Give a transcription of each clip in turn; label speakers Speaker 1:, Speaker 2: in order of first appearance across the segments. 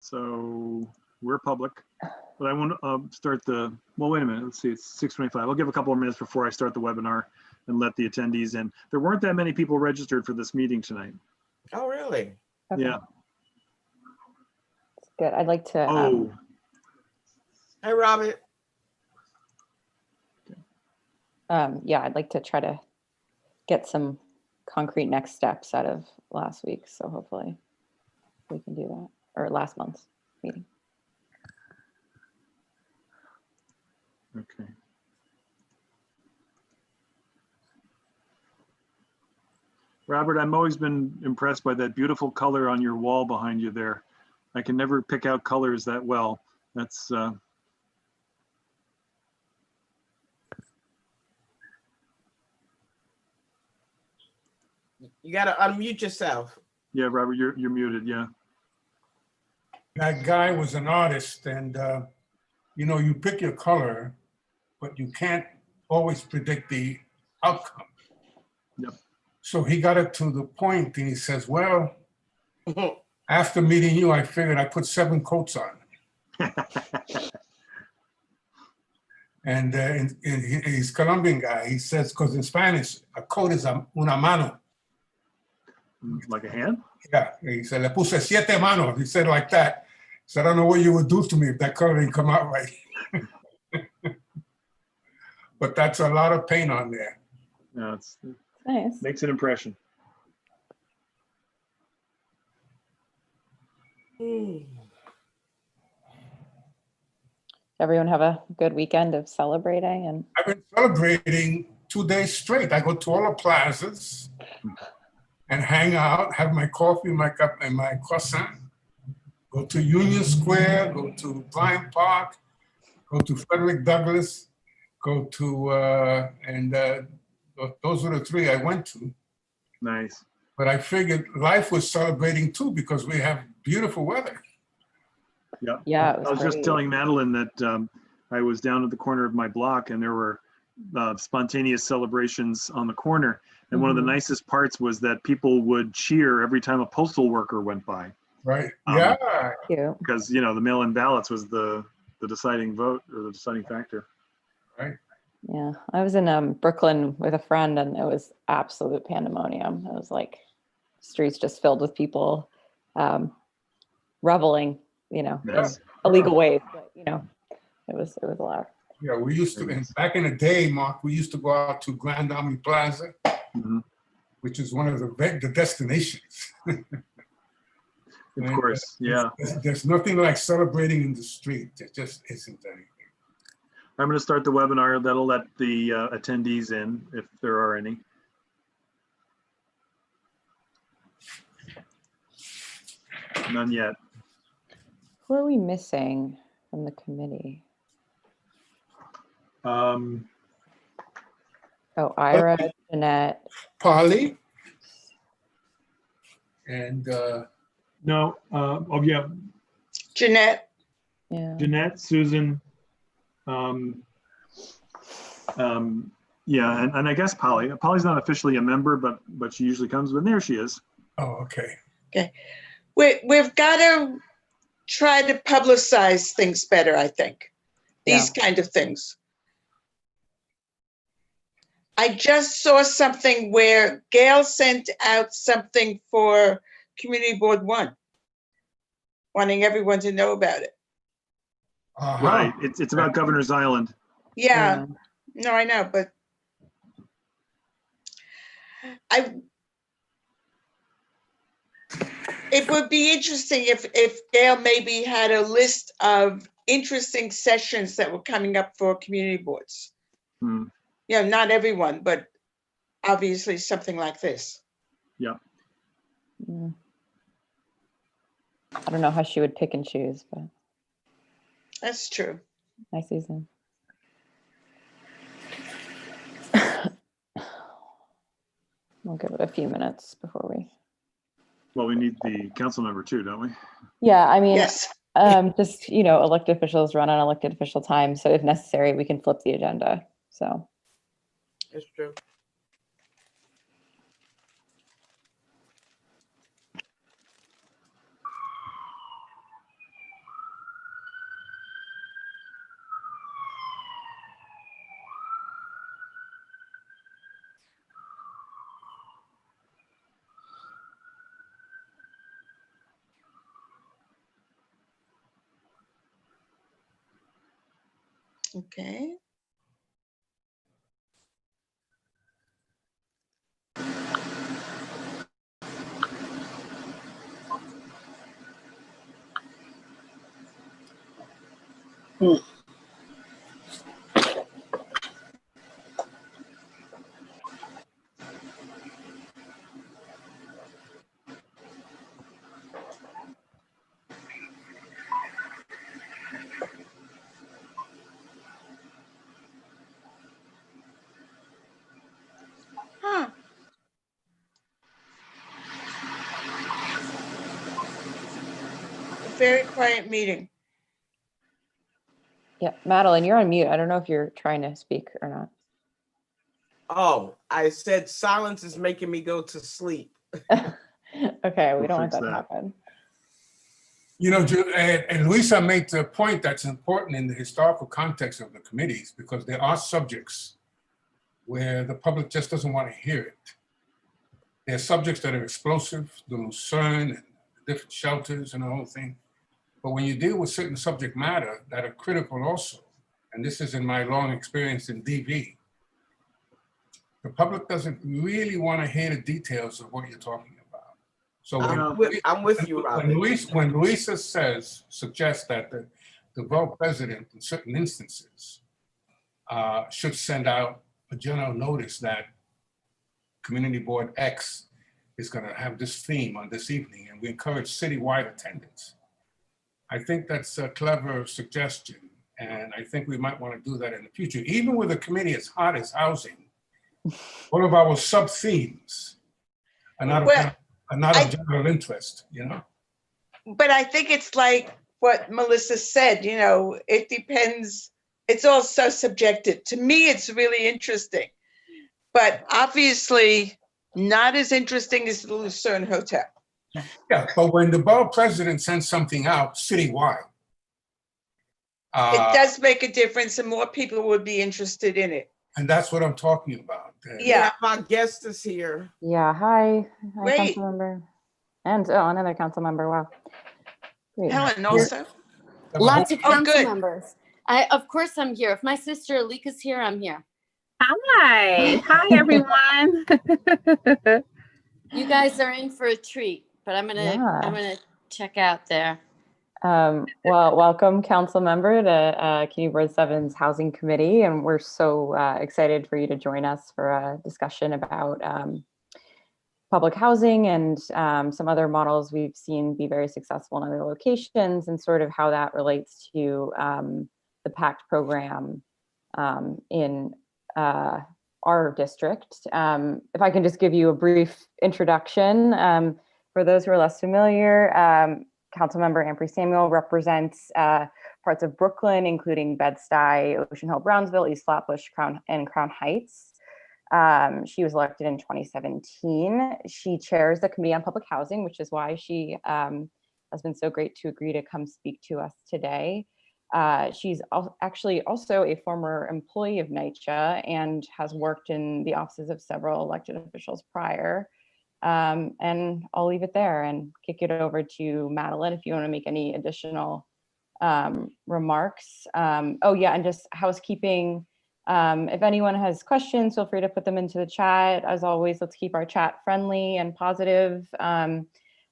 Speaker 1: So we're public, but I want to start well, wait a minute. Let's see, it's 6:25. I'll give a couple of minutes before I start the webinar and let the attendees in. There weren't that many people registered for this meeting tonight.
Speaker 2: Oh, really?
Speaker 3: Okay.
Speaker 1: Yeah.
Speaker 3: Good. I'd like to.
Speaker 2: Hey, Robert.
Speaker 3: Yeah, I'd like to try to get some concrete next steps out of last week. So hopefully we can do that, or last month's meeting.
Speaker 1: Okay. Robert, I've always been impressed by that beautiful color on your wall behind you there. I can never pick out colors that well. That's
Speaker 2: You got to unmute yourself.
Speaker 1: yeah, Robert, you're muted. Yeah.
Speaker 4: That guy was an artist, and you know, you pick your color, but you can't always predict the outcome.
Speaker 1: Yep.
Speaker 4: So he got it to the point, and he says, well, after meeting you, I figured I put 7 coats on. And he's Colombian guy. He says, because in Spanish, a coat is una mano.
Speaker 1: Like a hand?
Speaker 4: Yeah, he said, le puse 7 manos. He said like that. So I don't know what you would do to me if that color didn't come out right. But that's a lot of paint on there.
Speaker 1: No, it's
Speaker 3: Nice.
Speaker 1: makes an impression.
Speaker 3: Everyone have a good weekend of celebrating, and
Speaker 4: I've been celebrating 2 days straight. I go to all the plazas and hang out, have my coffee, my cup, and my croissant. Go to Union Square, go to Bryant Park, go to Frederick Douglass, go to, those were the 3 I went to.
Speaker 1: Nice.
Speaker 4: But I figured life was celebrating too because we have beautiful weather.
Speaker 1: Yeah.
Speaker 3: yeah, it
Speaker 1: I was just
Speaker 3: great.
Speaker 1: telling Madeline that I was down at the corner of my block and there were spontaneous celebrations on the corner. And one of the nicest parts was that people would cheer every time a postal worker went by.
Speaker 4: Right. Yeah.
Speaker 3: Cute.
Speaker 1: Because, you know, the mail-in ballots was the deciding vote or the deciding factor.
Speaker 4: Right.
Speaker 3: Yeah, I was in Brooklyn with a friend, and it was absolute pandemonium. It was like streets just filled with people reveling, you know,
Speaker 1: Yes.
Speaker 3: in illegal ways. But, you know, it was loud.
Speaker 4: Yeah, we used to, and back in the day, Mark, we used to go out to Grand Army Plaza, which is one of the destinations.
Speaker 1: Of course, yeah.
Speaker 4: There's nothing like celebrating in the street. There just isn't anything.
Speaker 1: I'm going to start the webinar. That'll let the attendees in if there are any. None yet.
Speaker 3: Who are we missing from the committee? Oh, Ira, Jeanette.
Speaker 4: Polly. And
Speaker 1: No. Oh, yeah.
Speaker 5: Jeanette.
Speaker 3: Yeah.
Speaker 1: Jeanette, Susan. Yeah, and I guess Polly. Polly's not officially a member, but she usually comes. But there she is.
Speaker 4: oh, okay.
Speaker 5: Okay. We've got to try to publicize things better, I think. These kind of things. I just saw something where Gail sent out something for Community Board 1, wanting everyone to know about it.
Speaker 1: Right. It's about Governor's Island.
Speaker 5: Yeah. No, I know, but it would be interesting if Gail maybe had a list of interesting sessions that were coming up for community boards. Yeah, not everyone, but obviously something like this.
Speaker 1: Yeah.
Speaker 3: I don't know how she would pick and choose, but
Speaker 5: That's true.
Speaker 3: nice season. We'll give it a few minutes before we.
Speaker 1: Well, we need the council member too, don't we?
Speaker 3: Yeah, I mean,
Speaker 5: Yes.
Speaker 3: just, you know, elected officials run on elected official time. So if necessary, we can flip the agenda. So.
Speaker 2: It's true.
Speaker 5: Okay. Huh. A very quiet meeting.
Speaker 3: Yeah, Madeline, you're on mute. I don't know if you're trying to speak or not.
Speaker 2: Oh, I said silence is making me go to sleep.
Speaker 3: Okay, we
Speaker 1: We'll
Speaker 3: don't want
Speaker 1: fix
Speaker 3: that to
Speaker 1: that.
Speaker 3: happen.
Speaker 4: You know, and Luisa made the point that's important in the historical context of the committees, because there are subjects where the public just doesn't want to hear it. There are subjects that are explosive, the Lucerne and the different shelters and the whole thing. But when you deal with certain subject matter that are critical also, and this is in my long experience in DV, the public doesn't really want to hear the details of what you're talking about. So
Speaker 2: I'm with you, Robin.
Speaker 4: when Luisa suggests that the borough president in certain instances should send out a general notice that Community Board X is going to have this theme on this evening, and we encourage citywide attendance. I think that's a clever suggestion, and I think we might want to do that in the future. Even with a committee as hot as housing, one of our sub-themes are not of general interest, you know?
Speaker 5: But I think it's like what Melissa said, you know, it depends. It's all so subjective. To me, it's really interesting, but obviously not as interesting as the Lucerne Hotel.
Speaker 4: Yeah, but when the borough president sends something out citywide,
Speaker 5: It does make a difference and more people would be interested in it.
Speaker 4: and that's what I'm talking about.
Speaker 5: Yeah.
Speaker 2: My guest is here.
Speaker 3: Yeah, hi. Hi,
Speaker 5: Great.
Speaker 3: council member. And another council member, wow. Great.
Speaker 5: Helen also.
Speaker 6: Lots of
Speaker 5: Oh,
Speaker 6: council
Speaker 5: good.
Speaker 6: members. Of course I'm here. If my sister Alika's here, I'm here.
Speaker 7: Hi. Hi, everyone.
Speaker 6: You guys are in for a treat, but I'm gonna check out there.
Speaker 3: Well, welcome, council member, to Community Board 7's Housing Committee, and we're so excited for you to join us for a discussion about public housing and some other models we've seen be very successful in other locations, and sort of how that relates to the PACT program in our district. If I can just give you a brief introduction, for those who are less familiar, Councilmember Ampry Samuel represents parts of Brooklyn, including Bed-Stuy, Ocean Hill, Brownsville, East Flatbush, and Crown Heights. She was elected in 2017. She chairs the Committee on Public Housing, which is why she has been so great to agree to come speak to us today. She's actually also a former employee of NYCHA and has worked in the offices of several elected officials prior. And I'll leave it there and kick it over to Madeline if you want to make any additional remarks. Oh yeah, and just housekeeping. If anyone has questions, feel free to put them into the chat. As always, let's keep our chat friendly and positive. And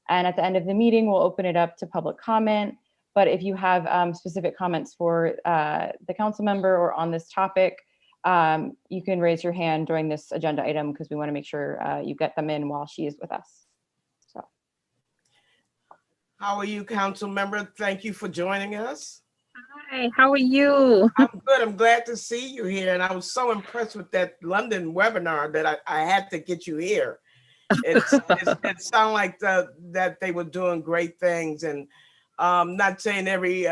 Speaker 3: at the end of the meeting, we'll open it up to public comment. But if you have specific comments for the council member or on this topic, you can raise your hand during this agenda item because we want to make sure you get them in while she is with us. So,
Speaker 2: How are you, council member? Thank you for joining us.
Speaker 7: Hi, how are you?
Speaker 2: I'm good. I'm glad to see you here. And I was so impressed with that London webinar that I had to get you here. It sounded like that they were doing great things, and not saying every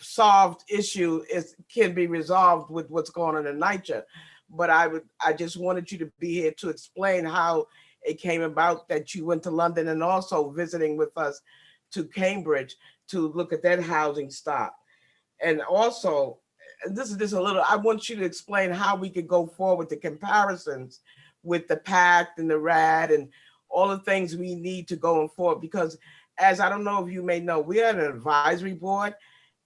Speaker 2: solved issue can be resolved with what's going on in NYCHA, but I just wanted you to be here to explain how it came about that you went to London and also visiting with us to Cambridge to look at that housing stock. And also, this is just a little, I want you to explain how we could go forward, the comparisons with the PACT and the RAD and all the things we need to go forward, because as I don't know if you may know, we are an advisory board,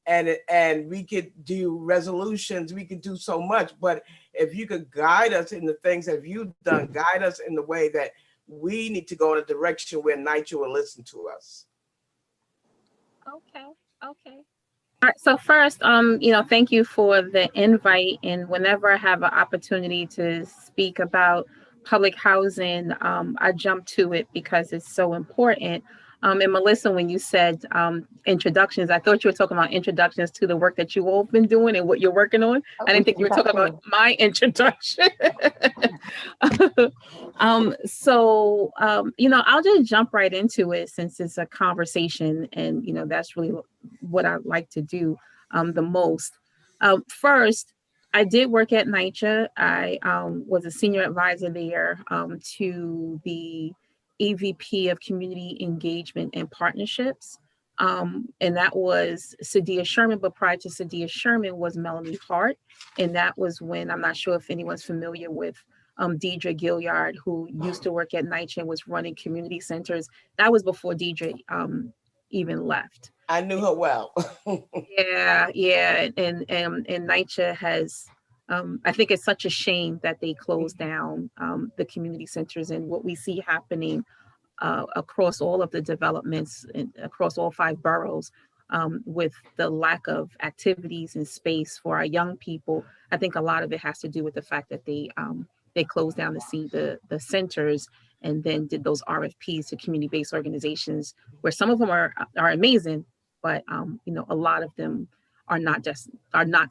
Speaker 2: and we could do resolutions, we could do so much. But if you could guide us in the things that you've done, guide us in the way that we need to go in a direction where NYCHA will listen to us.
Speaker 7: Okay. Okay. All right. So first, thank you for the invite. And whenever I have an opportunity to speak about public housing, I jump to it because it's so important. And Melissa, when you said introductions, I thought you were talking about introductions to the work that you've all been doing and what you're working on. I didn't think you were talking about my introduction. I'll just jump right into it since it's a conversation, and that's really what I like to do the most. First, I did work at NYCHA. I was a senior advisor there to the EVP of Community Engagement and Partnerships. And that was Sadia Sherman, but prior to Sadia Sherman was Melanie Hart. And that was when, I'm not sure if anyone's familiar with Deidre Gilliard, who used to work at NYCHA and was running community centers. That was before Deidre even left.
Speaker 2: I knew her well.
Speaker 7: Yeah. And NYCHA has, I think it's such a shame that they closed down the community centers, and what we see happening across all of the developments across all 5 boroughs with the lack of activities and space for our young people. I think a lot of it has to do with the fact that they closed down the centers and then did those RFPs to community-based organizations, where some of them are amazing, but a lot of them are not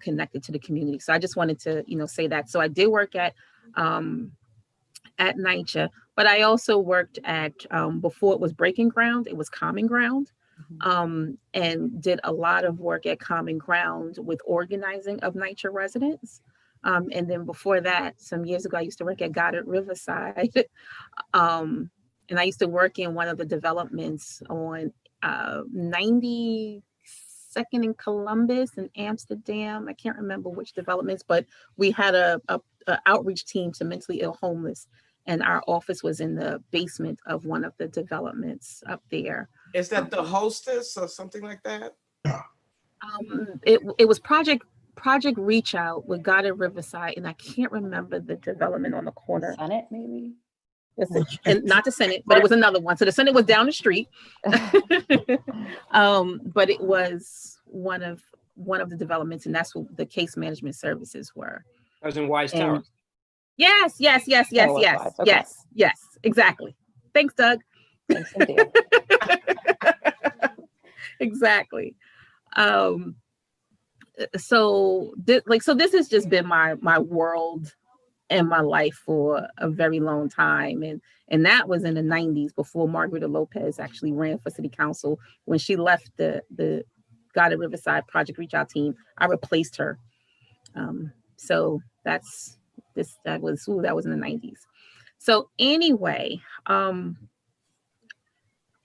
Speaker 7: connected to the community. So I just wanted to say that. So I did work at NYCHA, but I also worked at before it was Breaking Ground, it was Common Ground, and did a lot of work at Common Ground with organizing of NYCHA residents. And then before that, some years ago, I used to work at Goddard Riverside. And I used to work in one of the developments on 92nd and Columbus and Amsterdam. I can't remember which developments, but we had a outreach team to mentally ill homeless. And our office was in the basement of one of the developments up there.
Speaker 2: Is that the Hostess or something like that?
Speaker 7: It was Project Reach Out with Goddard Riverside, and I can't remember the development on the corner.
Speaker 3: Senate, maybe?
Speaker 7: And not the Senate, but it was another one. So the Senate was down the street, but it was one of the developments, and that's what the case management services were.
Speaker 8: I was in Wise Tower.
Speaker 7: Yes,
Speaker 3: Okay.
Speaker 7: yes, exactly. Thanks, Doug.
Speaker 3: Thanks, Cynthia.
Speaker 7: Exactly. So this has just been my world and my life for a very long time, and that was in the 90s, before Margarita Lopez actually ran for city council. When she left the Goddard Riverside Project Reach Out team, I replaced her. So that was in the 90s. So anyway,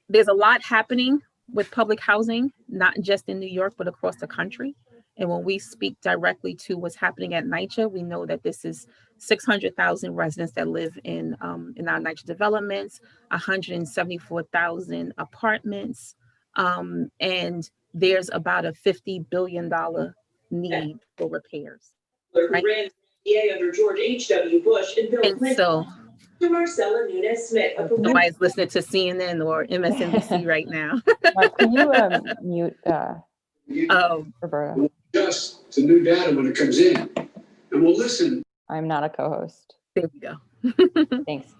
Speaker 7: there's a lot happening with public housing, not just in New York, but across the country. And when we speak directly to what's happening at NYCHA, we know that this is 600,000 residents that live in our NYCHA developments, 174,000 apartments, and there's about a $50 billion need for repairs. Right?
Speaker 9: Under George H.W. Bush and Bill Clinton.
Speaker 7: So
Speaker 9: Marcella Nunez Smith.
Speaker 7: Nobody's listening to CNN or MSNBC right now.
Speaker 3: Mark, can you mute Roberta?
Speaker 10: Just the new data when it comes in, and we'll listen.
Speaker 3: I'm not a co-host.
Speaker 7: There we go.
Speaker 3: Thanks.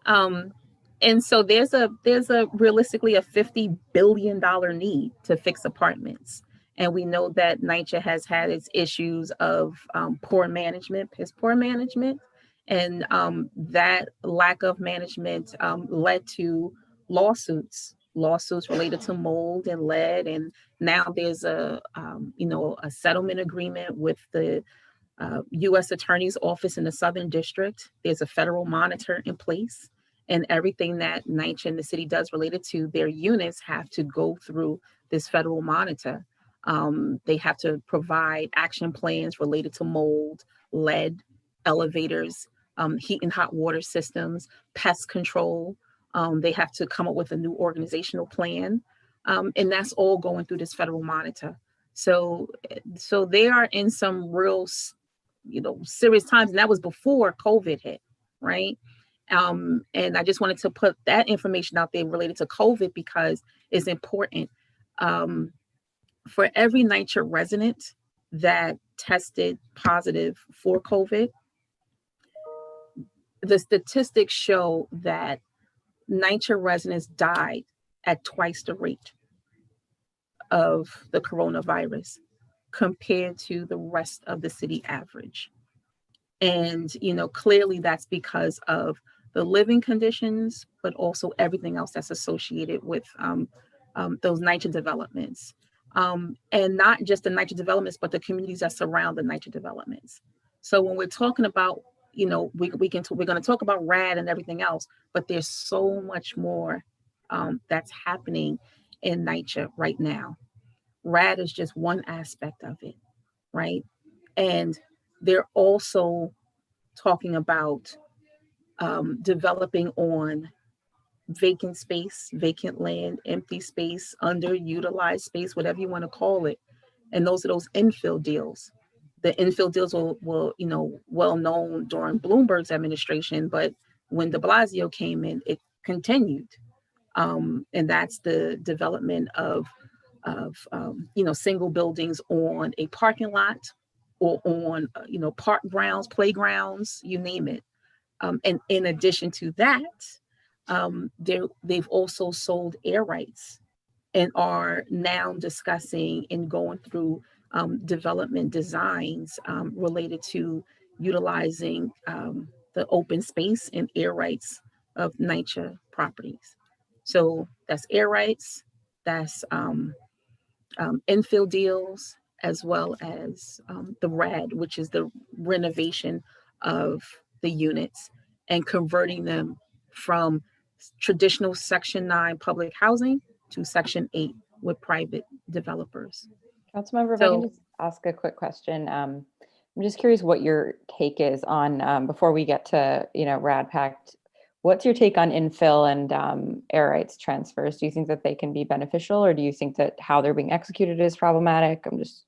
Speaker 7: And so there's a realistically a $50 billion need to fix apartments. And we know that NYCHA has had its issues of poor management, piss poor management. And that lack of management led to lawsuits related to mold and lead. And now there's a settlement agreement with the U.S. Attorney's Office in the Southern District. There's a federal monitor in place, and everything that NYCHA and the city does related to their units have to go through this federal monitor. They have to provide action plans related to mold, lead, elevators, heat and hot water systems, pest control. They have to come up with a new organizational plan. And that's all going through this federal monitor. So they are in some real, serious times, and that was before COVID hit, right? And I just wanted to put that information out there related to COVID because it's important. For every NYCHA resident that tested positive for COVID, the statistics show that NYCHA residents died at twice the rate of the coronavirus compared to the rest of the city average. And, clearly that's because of the living conditions, but also everything else that's associated with those NYCHA developments. And not just the NYCHA developments, but the communities that surround the NYCHA developments. So when we're talking about, we're going to talk about RAD and everything else, but there's so much more that's happening in NYCHA right now. RAD is just one aspect of it, right? And they're also talking about developing on vacant space, vacant land, empty space, underutilized space, whatever you want to call it. And those are those infill deals. The infill deals were well known during Bloomberg's administration, but when de Blasio came in, it continued. And that's the development of single buildings on a parking lot or on, park grounds, playgrounds, you name it. And in addition to that, they've also sold air rights and are now discussing and going through development designs related to utilizing the open space and air rights of NYCHA properties. So that's air rights, that's infill deals, as well as the RAD, which is the renovation of the units and converting them from traditional Section 9 public housing to Section 8 with private developers.
Speaker 3: Councilmember, if I can just ask a quick question. I'm just curious what your take is on, before we get to, RAD Pact, what's your take on infill and air rights transfers? Do you think that they can be beneficial, or do you think that how they're being executed is problematic? I'm just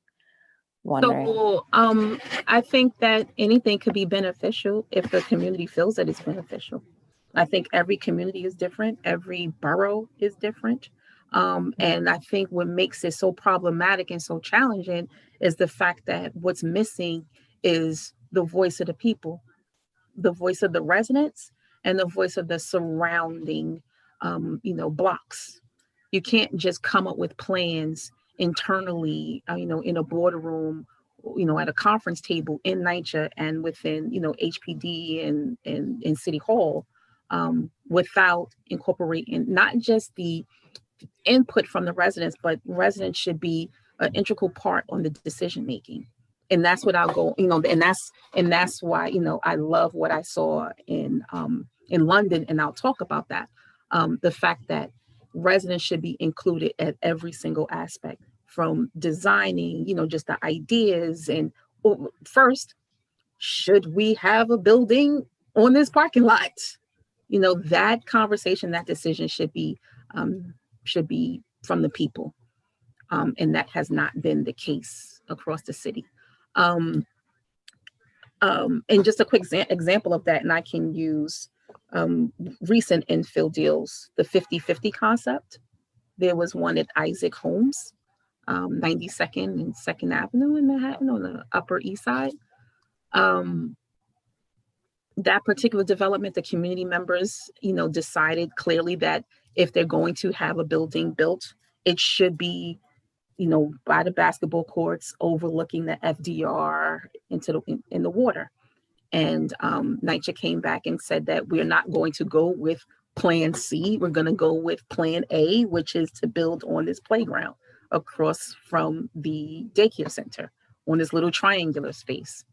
Speaker 3: wondering.
Speaker 7: So I think that anything could be beneficial if the community feels that it's beneficial. I think every community is different. Every borough is different. And I think what makes it so problematic and so challenging is the fact that what's missing is the voice of the people, the voice of the residents, and the voice of the surrounding, blocks. You can't just come up with plans internally, in a boardroom, at a conference table in NYCHA and within, HPD and City Hall, without incorporating not just the input from the residents, but residents should be an integral part on the decision making. And that's what I'll go, and that's why, I love what I saw in London, and I'll talk about that. The fact that residents should be included at every single aspect, from designing, just the ideas. And first, should we have a building on this parking lot? That conversation, that decision should be from the people. And that has not been the case across the city. And just a quick example of that, and I can use recent infill deals, the 50-50 concept. There was one at Isaac Homes, 92nd and 2nd Avenue in Manhattan on the Upper East Side. That particular development, the community members, decided clearly that if they're going to have a building built, it should be, by the basketball courts overlooking the FDR in the water. And NYCHA came back and said that we're not going to go with Plan C. We're going to go with Plan A, which is to build on this playground across from the daycare center on this little triangular space.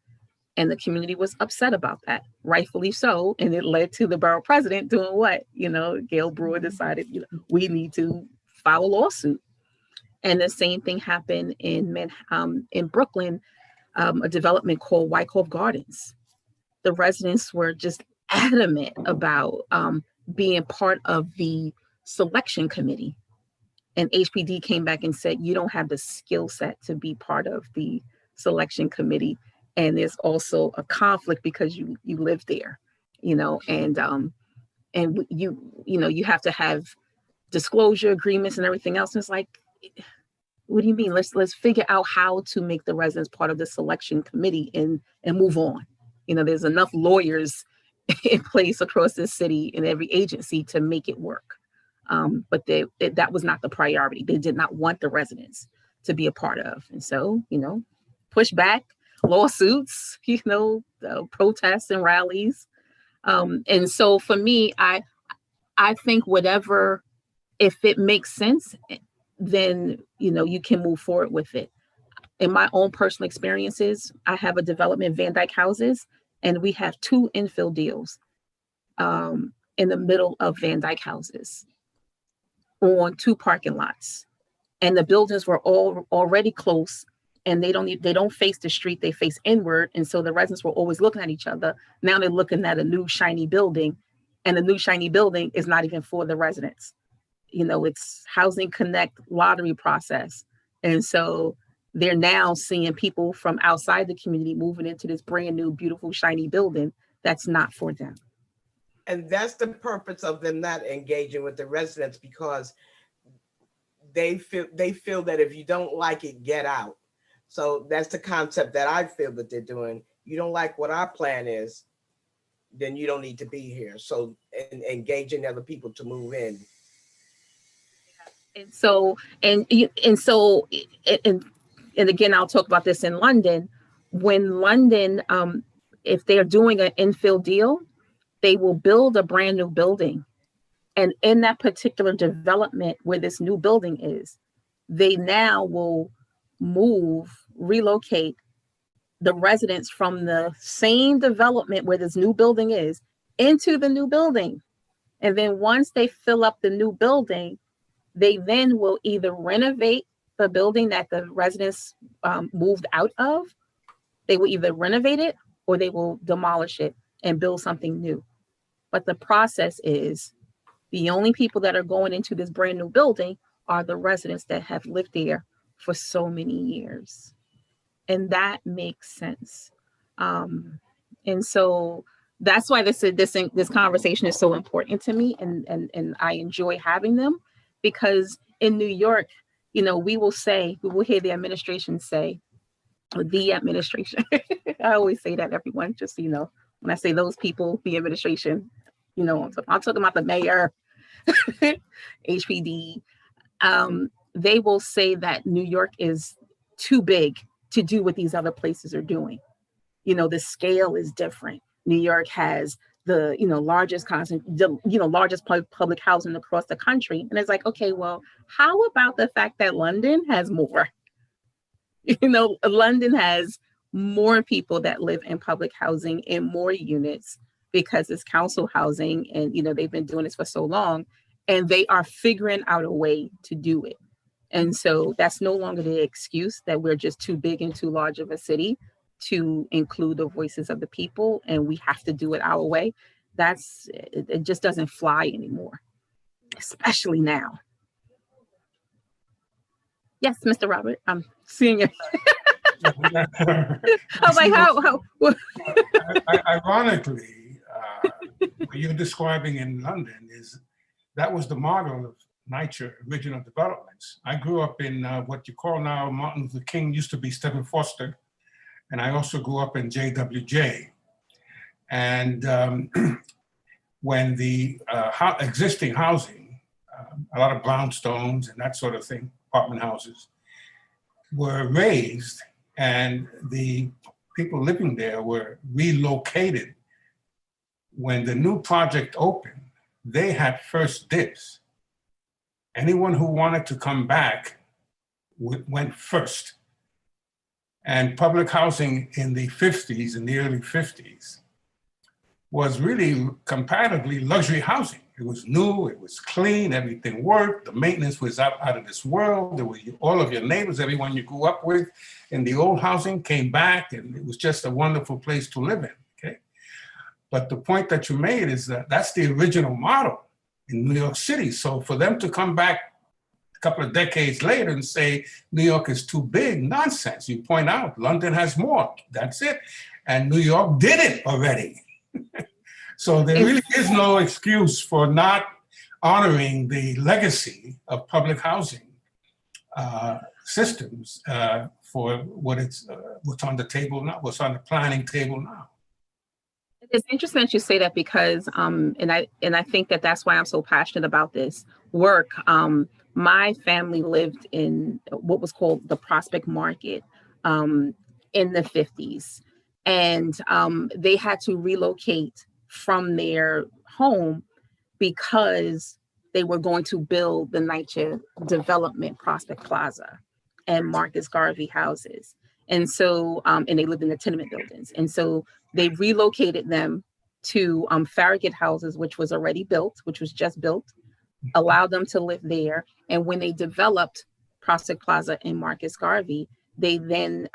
Speaker 7: And the community was upset about that, rightfully so. And it led to the borough president doing what? Gail Brewer decided, we need to file a lawsuit. And the same thing happened in Brooklyn, a development called Wyckoff Gardens. The residents were just adamant about being part of the selection committee. And HPD came back and said, you don't have the skill set to be part of the selection committee. And there's also a conflict because you live there, and you have to have disclosure agreements and everything else. And it's like, what do you mean? Let's figure out how to make the residents part of the selection committee and move on. There's enough lawyers in place across this city in every agency to make it work. But that was not the priority. They did not want the residents to be a part of. And so, pushback, lawsuits, protests and rallies. And so for me, I think if it makes sense, then, you can move forward with it. In my own personal experiences, I have a development, Van Dyke Houses, and we have 2 infill deals in the middle of Van Dyke Houses on 2 parking lots. And the buildings were all already close, and they don't face the street, they face inward. And so the residents were always looking at each other. Now they're looking at a new shiny building, and the new shiny building is not even for the residents. It's Housing Connect lottery process. And so they're now seeing people from outside the community moving into this brand new, beautiful, shiny building that's not for them.
Speaker 2: And that's the purpose of them not engaging with the residents, because they feel that if you don't like it, get out. So that's the concept that I feel that they're doing. You don't like what our plan is, then you don't need to be here. So engaging other people to move in.
Speaker 7: And so again, I'll talk about this in London. When London, if they're doing an infill deal, they will build a brand new building. And in that particular development where this new building is, they now will relocate the residents from the same development where this new building is into the new building. And then once they fill up the new building, they then will either renovate the building that the residents moved out of. They will either renovate it or they will demolish it and build something new. But the process is the only people that are going into this brand new building are the residents that have lived there for so many years. And that makes sense. And so that's why this conversation is so important to me, and I enjoy having them, because in New York, we will hear the administration say, the administration. I always say that, everyone, just so you know, when I say those people, the administration, I'm talking about the mayor, HPD. They will say that New York is too big to do what these other places are doing. The scale is different. New York has the largest largest public housing across the country, and it's like, okay, well, how about the fact that London has more? London has more people that live in public housing in more units because it's council housing, and they've been doing this for so long, and they are figuring out a way to do it. And so that's no longer the excuse that we're just too big and too large of a city to include the voices of the people, and we have to do it our way. It just doesn't fly anymore, especially now. Yes, Mr. Robert, I'm seeing it. I was like, how?
Speaker 4: Ironically, what you're describing in London that was the model of NYCHA original developments. I grew up in what you call now Martin Luther King, used to be Stephen Foster, and I also grew up in JWJ. And when the existing housing, a lot of brownstones and that sort of thing, apartment houses, were raised, and the people living there were relocated. When the new project opened, they had first dibs. Anyone who wanted to come back went first. And public housing in the 50s, in the early 50s, was really comparatively luxury housing. It was new, it was clean, everything worked, the maintenance was out of this world. There were all of your neighbors, everyone you grew up with in the old housing came back, and it was just a wonderful place to live in, okay? But the point that you made is that that's the original model in New York City. So for them to come back couple of decades later and say New York is too big. Nonsense. You point out London has more. That's it. And New York did it already. So there really is no excuse for not honoring the legacy of public housing systems for what's on the table now, what's on the planning table now.
Speaker 7: It's interesting that you say that because, and I think that that's why I'm so passionate about this work. My family lived in what was called the Prospect Market in the 50s, and they had to relocate from their home because they were going to build the NYCHA development, Prospect Plaza and Marcus Garvey houses. And so, and they lived in the tenement buildings. And so they relocated them to Farragut houses, which was already built, which was just built, allowed them to live there. And when they developed Prospect Plaza and Marcus Garvey, they then,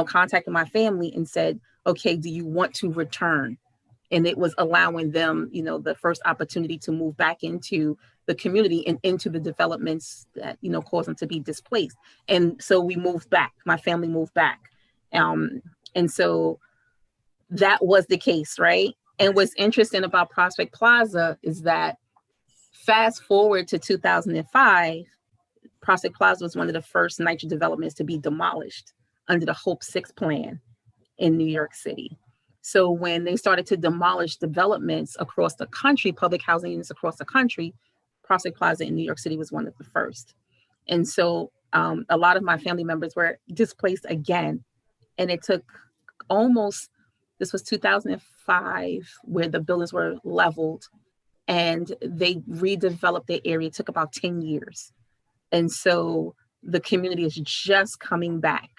Speaker 7: contacted my family and said, okay, do you want to return? And it was allowing them, the first opportunity to move back into the community and into the developments that, caused them to be displaced. And so we moved back, my family moved back. And so that was the case, right? And what's interesting about Prospect Plaza is that fast forward to 2005, Prospect Plaza was one of the first NYCHA developments to be demolished under the Hope 6 plan in New York City. So when they started to demolish developments across the country, public housing units across the country, Prospect Plaza in New York City was one of the first. And so a lot of my family members were displaced again. And it took this was 2005, where the buildings were leveled and they redeveloped the area. It took about 10 years. And so the community is just coming back.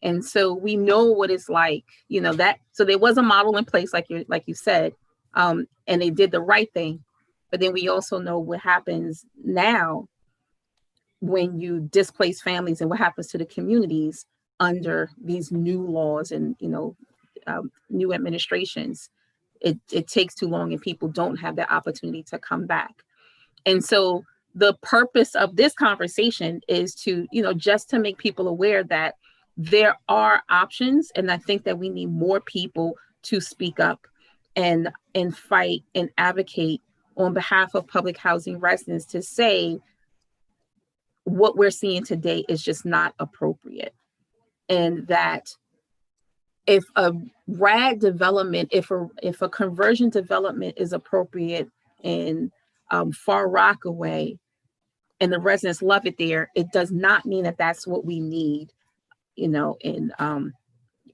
Speaker 7: And so we know what it's like, so there was a model in place, like you said, and they did the right thing. But then we also know what happens now when you displace families and what happens to the communities under these new laws and, new administrations. It takes too long and people don't have the opportunity to come back. And so the purpose of this conversation is to, just to make people aware that there are options. And I think that we need more people to speak up and fight and advocate on behalf of public housing residents to say what we're seeing today is just not appropriate. And that if a RAD development, if a conversion development is appropriate in Far Rockaway and the residents love it there, it does not mean that that's what we need, in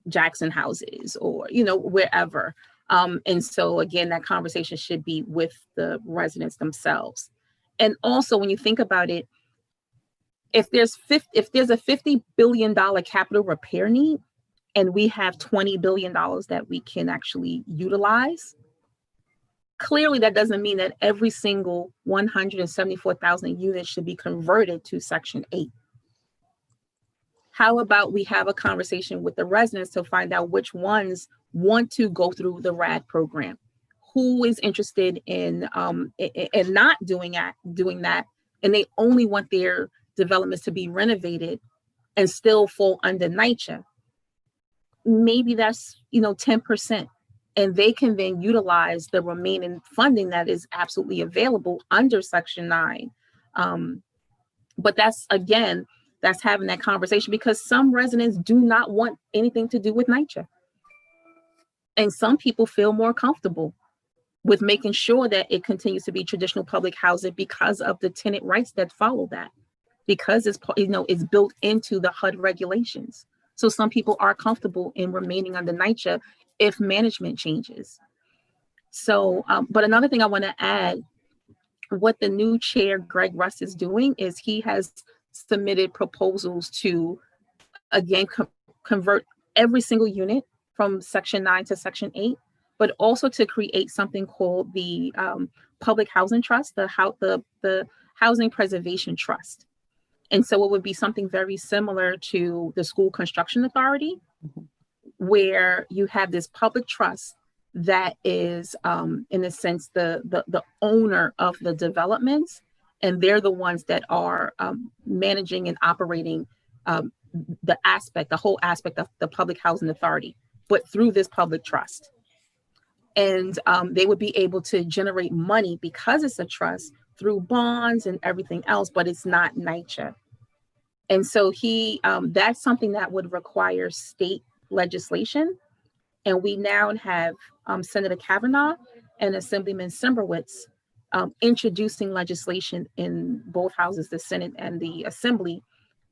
Speaker 7: Jackson houses or, wherever. And so again, that conversation should be with the residents themselves. And also when you think about it, if there's a $50 billion capital repair need, and we have $20 billion that we can actually utilize, clearly that doesn't mean that every single 174,000 units should be converted to Section 8. How about we have a conversation with the residents to find out which ones want to go through the RAD program? Who is interested in not doing that, and they only want their developments to be renovated and still fall under NYCHA? Maybe that's 10%, and they can then utilize the remaining funding that is absolutely available under Section 9. But that's having that conversation, because some residents do not want anything to do with NYCHA. And some people feel more comfortable with making sure that it continues to be traditional public housing because of the tenant rights that follow that, because it's built into the HUD regulations. So some people are comfortable in remaining under NYCHA if management changes. So, but another thing I want to add, what the new chair, Greg Russ, is doing is he has submitted proposals to, again, convert every single unit from Section 9 to Section 8, but also to create something called the Public Housing Trust, the Housing Preservation Trust. And so it would be something very similar to the School Construction Authority, where you have this public trust that is, in a sense, the owner of the developments. and they're the ones that are managing and operating the whole aspect of the Public Housing Authority, but through this public trust. And they would be able to generate money because it's a trust through bonds and everything else, but it's not NYCHA. And so that's something that would require state legislation. And we now have Senator Kavanaugh and Assemblyman Simberwitz introducing legislation in both houses, the Senate and the Assembly.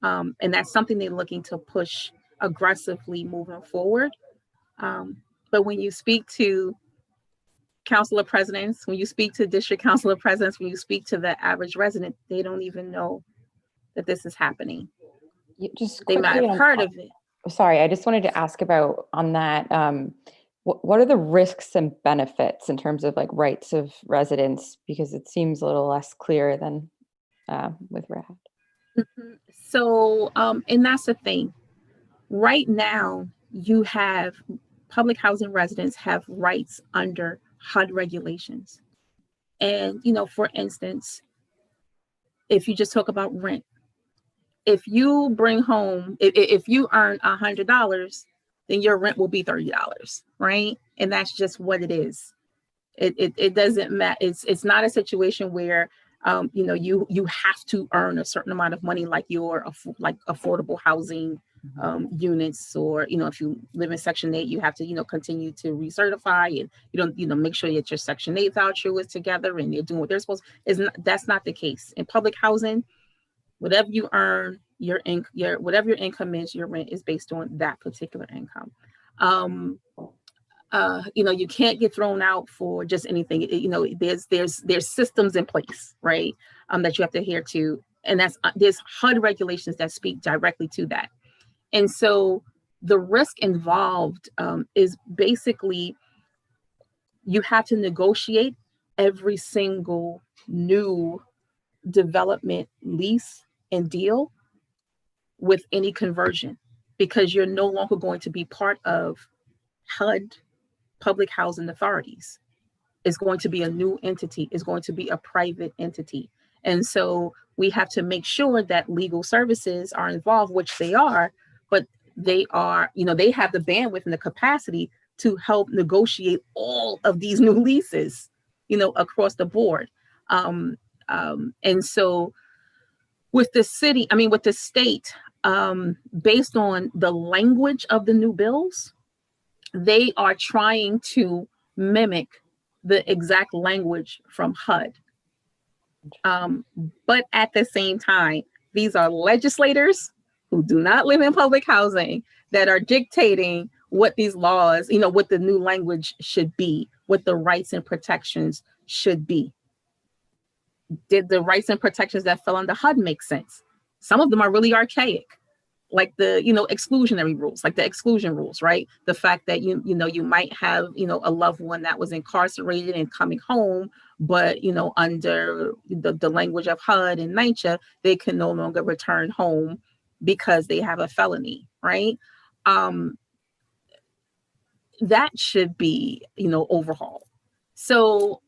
Speaker 7: And that's something they're looking to push aggressively moving forward. But when you speak to councilor presidents, when you speak to district councilor presidents, when you speak to the average resident, they don't even know that this is happening. They might have heard of it.
Speaker 3: Sorry, I just wanted to ask about on that. What are the risks and benefits in terms of like rights of residents? Because it seems a little less clear than with RAD.
Speaker 7: Mm-hmm. So, and that's the thing. Right now, you have public housing residents have rights under HUD regulations. And, for instance, if you just talk about rent, if you bring home, if you earn $100, then your rent will be $30, right? And that's just what it is. It doesn't matter. It's not a situation where you have to earn a certain amount of money like your affordable housing units, or if you live in Section 8, you have to continue to recertify, and make sure that your Section 8 voucher is together and you're doing what they're supposed to. That's not the case in public housing. Whatever you earn, whatever your income is, your rent is based on that particular income. You can't get thrown out for just anything. There's systems in place, right? That you have to adhere to, and there's HUD regulations that speak directly to that. And so the risk involved is basically you have to negotiate every single new development lease and deal with any conversion, because you're no longer going to be part of HUD public housing authorities. It's going to be a new entity. It's going to be a private entity. And so we have to make sure that legal services are involved, which they are, but they are, they have the bandwidth and the capacity to help negotiate all of these new leases, across the board. And so with the state, based on the language of the new bills, they are trying to mimic the exact language from HUD. But at the same time, these are legislators who do not live in public housing that are dictating what these laws, what the new language should be, what the rights and protections should be. Did the rights and protections that fell under HUD make sense? Some of them are really archaic, like the exclusionary rules, like the exclusion rules, right? The fact that you might have a loved one that was incarcerated and coming home, but under the language of HUD and NYCHA, they can no longer return home because they have a felony, right? That should be overhauled. So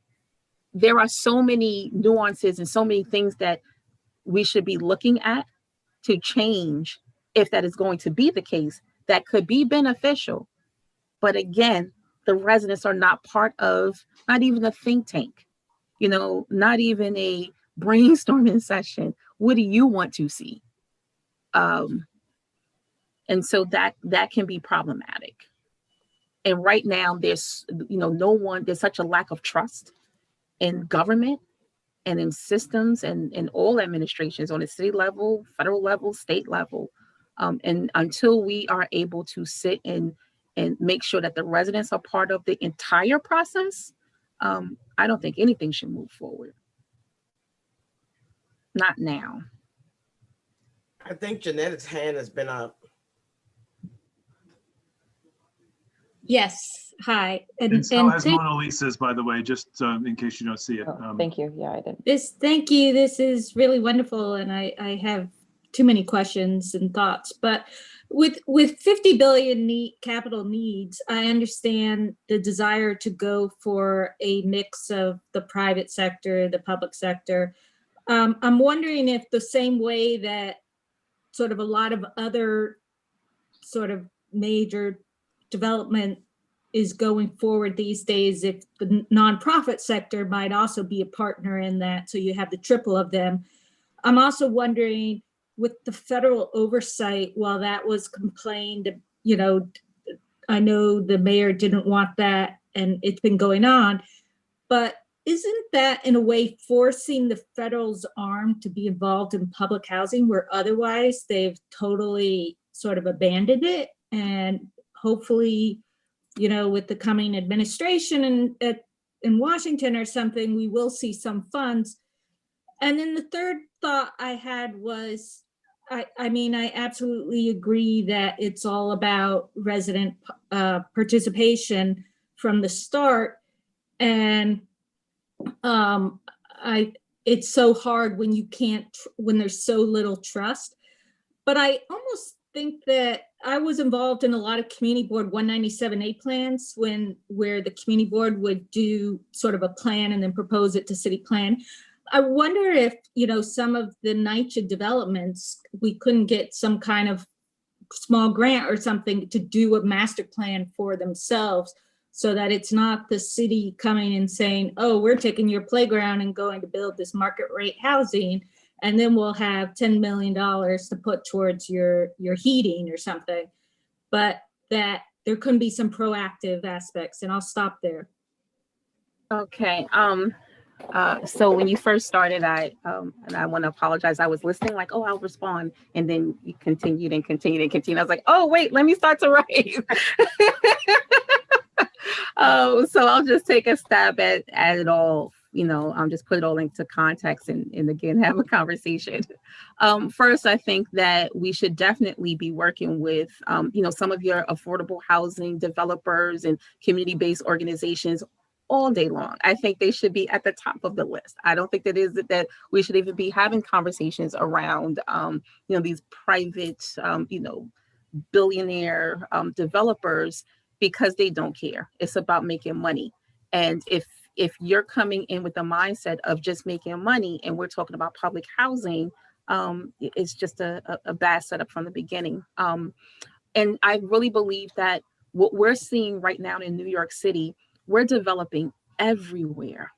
Speaker 7: there are so many nuances and so many things that we should be looking at to change, if that is going to be the case, that could be beneficial. But again, the residents are not part of, not even a think tank, not even a brainstorming session. What do you want to see? And so that can be problematic. And right now there's, there's such a lack of trust in government and in systems and in all administrations on the city level, federal level, state level. And until we are able to sit and make sure that the residents are part of the entire process, I don't think anything should move forward. Not now.
Speaker 2: I think Jeanette's hand has been up.
Speaker 8: Yes, hi.
Speaker 1: And so has Mona Lisa's, by the way, just in case you don't see it.
Speaker 3: Thank you. Yeah, I did.
Speaker 8: Thank you. This is really wonderful. And I have too many questions and thoughts, but with 50 billion capital needs, I understand the desire to go for a mix of the private sector, the public sector. I'm wondering if the same way that sort of a lot of other sort of major development is going forward these days, if the nonprofit sector might also be a partner in that, so you have the triple of them. I'm also wondering, with the federal oversight, while that was complained, you know, I know the mayor didn't want that and it's been going on, but isn't that in a way forcing the federal's arm to be involved in public housing where otherwise they've totally sort of abandoned it? And hopefully, you know, with the coming administration in Washington or something, we will see some funds. And then the third thought I had was, I mean, I absolutely agree that it's all about resident participation from the start. And it's so hard when you can't, when there's so little trust. But I almost think that I was involved in a lot of community board 197A plans where the community board would do sort of a plan and then propose it to city plan. I wonder if, you know, some of the NYCHA developments, we couldn't get some kind of small grant or something to do a master plan for themselves, so that it's not the city coming and saying, oh, we're taking your playground and going to build this market rate housing, and then we'll have $10 million to put towards your heating or something. But that there can be some proactive aspects, and I'll stop there.
Speaker 7: Okay. So when you first started, and I want to apologize. I was listening like, oh, I'll respond. And then you continued and continued and continued. I was like, oh, wait, let me start to write. So I'll just take a stab at it all, you know, just put it all into context and again, have a conversation. First, I think that we should definitely be working with, you know, some of your affordable housing developers and community-based organizations all day long. I think they should be at the top of the list. I don't think that we should even be having conversations around, you know, these private, you know, billionaire developers, because they don't care. It's about making money. And if you're coming in with the mindset of just making money and we're talking about public housing, it's just a bad setup from the beginning. And I really believe that what we're seeing right now in New York City, we're developing everywhere.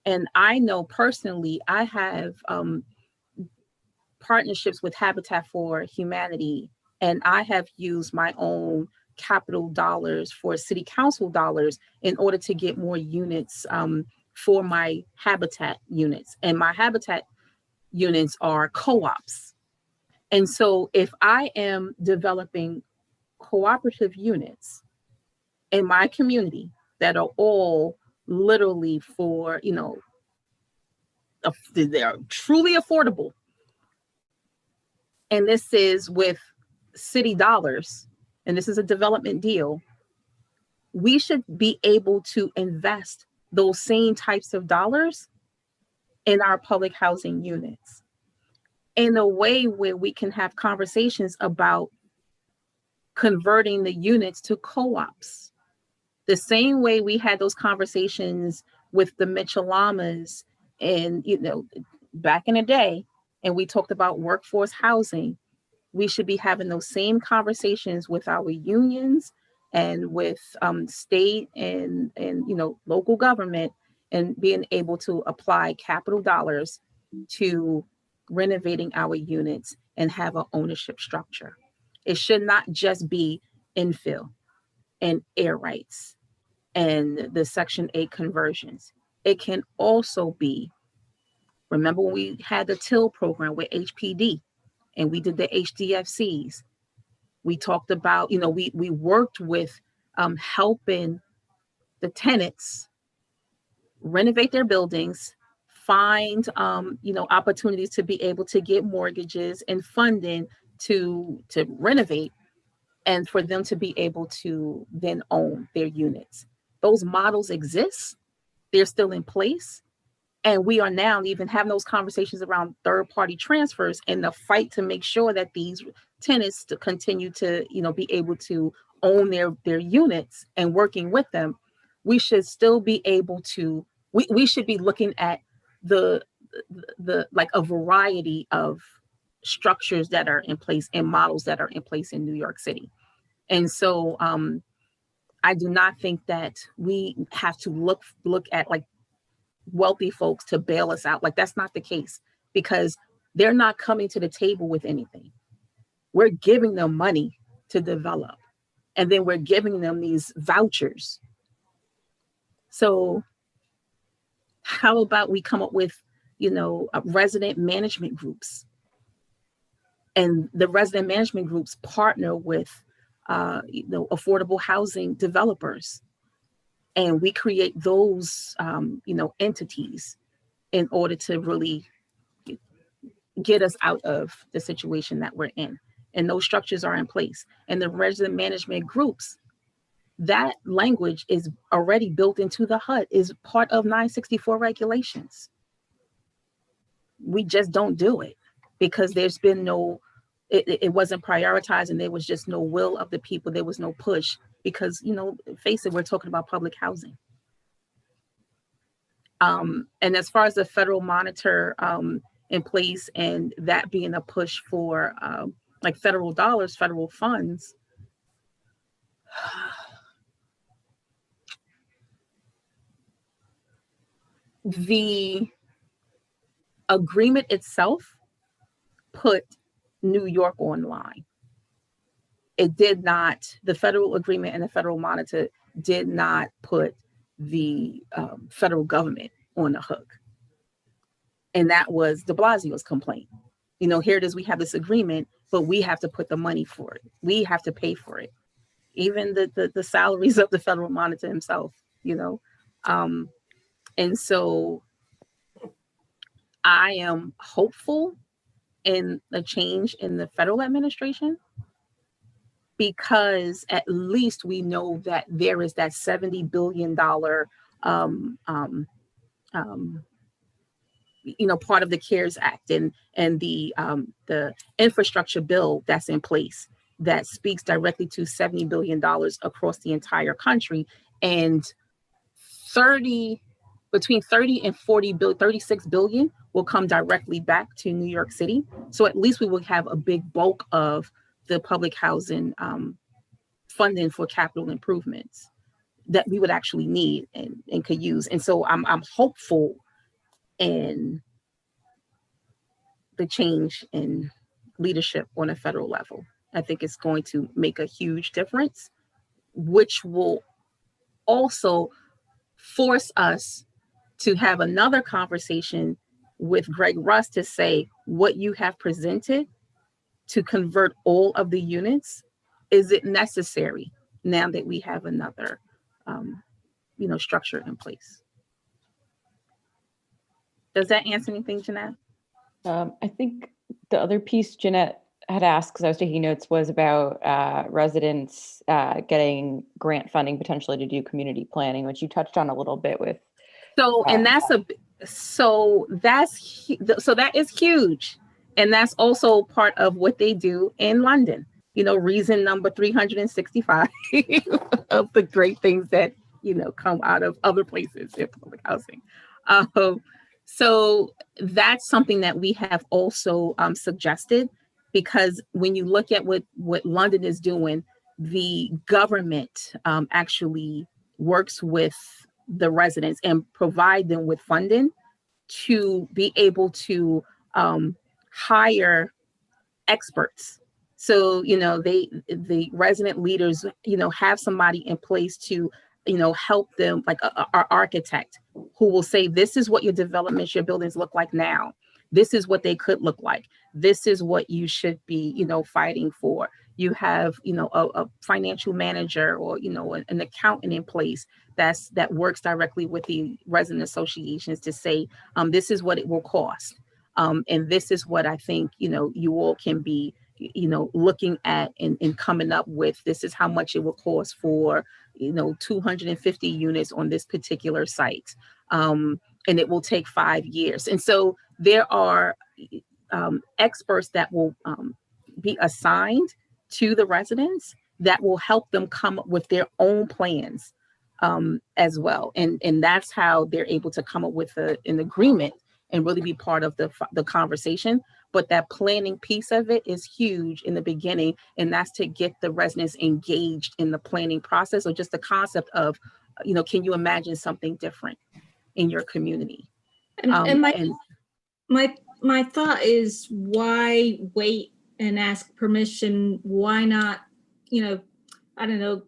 Speaker 7: And I know personally, I have partnerships with Habitat for Humanity, and I have used my own capital dollars for city council dollars in order to get more units for my Habitat units. And my Habitat units are co-ops. And so if I am developing cooperative units in my community that are all literally for, you know, they're truly affordable, and this is with city dollars, and this is a development deal, we should be able to invest those same types of dollars in our public housing units in a way where we can have conversations about converting the units to co-ops. The same way we had those conversations with the Mitchell-Lamas and, you know, back in the day, and we talked about workforce housing, we should be having those same conversations with our unions and with state and you know, local government, and being able to apply capital dollars to renovating our units and have an ownership structure. It should not just be infill and air rights and the Section 8 conversions. It can also be, remember when we had the TIL program with HPD and we did the HDFCs, we talked about, you know, we worked with helping the tenants renovate their buildings, find, you know, opportunities to be able to get mortgages and funding to renovate, and for them to be able to then own their units. Those models exist. They're still in place. And we are now even having those conversations around third-party transfers and the fight to make sure that these tenants to continue to, you know, be able to own their units and working with them. We should still be able to, we should be looking at the like a variety of structures that are in place and models that are in place in New York City. And so I do not think that we have to look at like wealthy folks to bail us out. Like, that's not the case, because they're not coming to the table with anything. We're giving them money to develop, and then we're giving them these vouchers. So how about we come up with, resident management groups, and the resident management groups partner with, affordable housing developers, and we create those, entities in order to really get us out of the situation that we're in. And those structures are in place. And the resident management groups, that language is already built into the HUD, is part of 964 regulations. We just don't do it because there's been it wasn't prioritized, and there was just no will of the people. There was no push because, face it, we're talking about public housing. And as far as the federal monitor in place, and that being a push for like federal dollars, federal funds, the agreement itself put New York online. It did not, the federal agreement and the federal monitor did not put the federal government on the hook. And that was de Blasio's complaint. Here it is, we have this agreement, but we have to put the money for it. We have to pay for it. Even the salaries of the federal monitor himself, And so I am hopeful in a change in the federal administration, because at least we know that there is that $70 billion part of the CARES Act and the infrastructure bill that's in place that speaks directly to $70 billion across the entire country, and between 30 and 36 billion will come directly back to New York City. So at least we will have a big bulk of the public housing funding for capital improvements that we would actually need and could use. And so I'm hopeful in the change in leadership on a federal level. I think it's going to make a huge difference, which will also force us to have another conversation with Greg Russ to say what you have presented to convert all of the units. Is it necessary now that we have another, structure in place? Does that answer anything, Jeanette?
Speaker 3: I think the other piece Jeanette had asked, because I was taking notes, was about residents getting grant funding potentially to do community planning, which you touched on a little bit with.
Speaker 7: So, and that is huge. And that's also part of what they do in London. Reason number 365 of the great things that, come out of other places in public housing. So that's something that we have also suggested, because when you look at what London is doing, the government actually works with the residents and provide them with funding to be able to hire experts. So, the resident leaders, have somebody in place to, help them, like our architect, who will say, this is what your developments, your buildings look like now. This is what they could look like. This is what you should be, fighting for. You have, a financial manager or, an accountant in place that works directly with the resident associations to say, this is what it will cost. And this is what I think, you all can be, looking at and coming up with. This is how much it will cost for, 250 units on this particular site. And it will take 5 years. And so there are experts that will be assigned to the residents that will help them come up with their own plans as well. And that's how they're able to come up with an agreement and really be part of the conversation. But that planning piece of it is huge in the beginning, and that's to get the residents engaged in the planning process, or just the concept of, can you imagine something different in your community?
Speaker 8: And my thought is, why wait and ask permission? Why not, I don't know,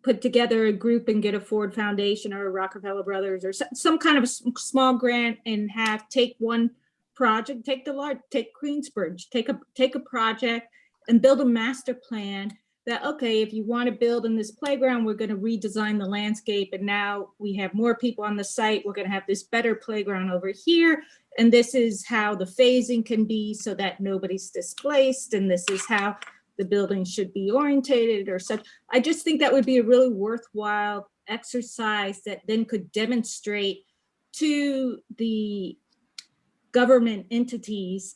Speaker 8: put together a group and get a Ford Foundation or a Rockefeller Brothers or some kind of small grant and take one project, take Queensbridge, take a project and build a master plan that, okay, if you want to build in this playground, we're going to redesign the landscape. And now we have more people on the site. We're going to have this better playground over here. And this is how the phasing can be so that nobody's displaced. And this is how the building should be orientated or such. I just think that would be a really worthwhile exercise that then could demonstrate to the government entities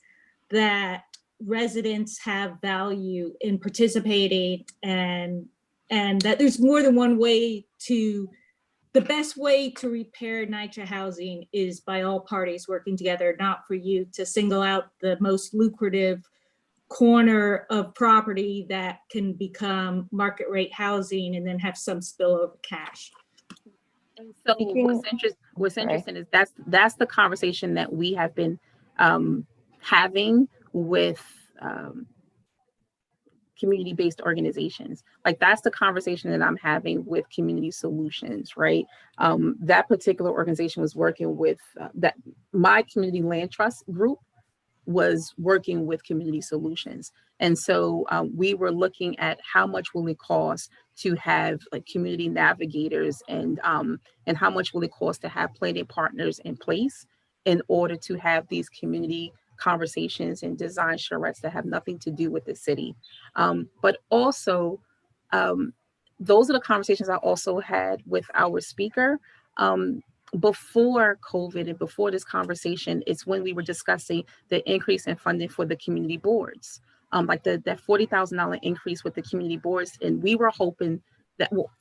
Speaker 8: that residents have value in participating, and that there's more than one way to, the best way to repair NYCHA housing is by all parties working together, not for you to single out the most lucrative corner of property that can become market rate housing and then have some spillover cash.
Speaker 7: And so what's interesting is that's the conversation that we have been having with community-based organizations. Like, that's the conversation that I'm having with Community Solutions, right? That particular organization was working with my community land trust group was working with Community Solutions. And so we were looking at how much will it cost to have like community navigators, and how much will it cost to have planning partners in place in order to have these community conversations and design charrettes that have nothing to do with the city. But also, those are the conversations I also had with our speaker. Before COVID and before this conversation, it's when we were discussing the increase in funding for the community boards, like that $40,000 increase with the community boards. And we were hoping that, well,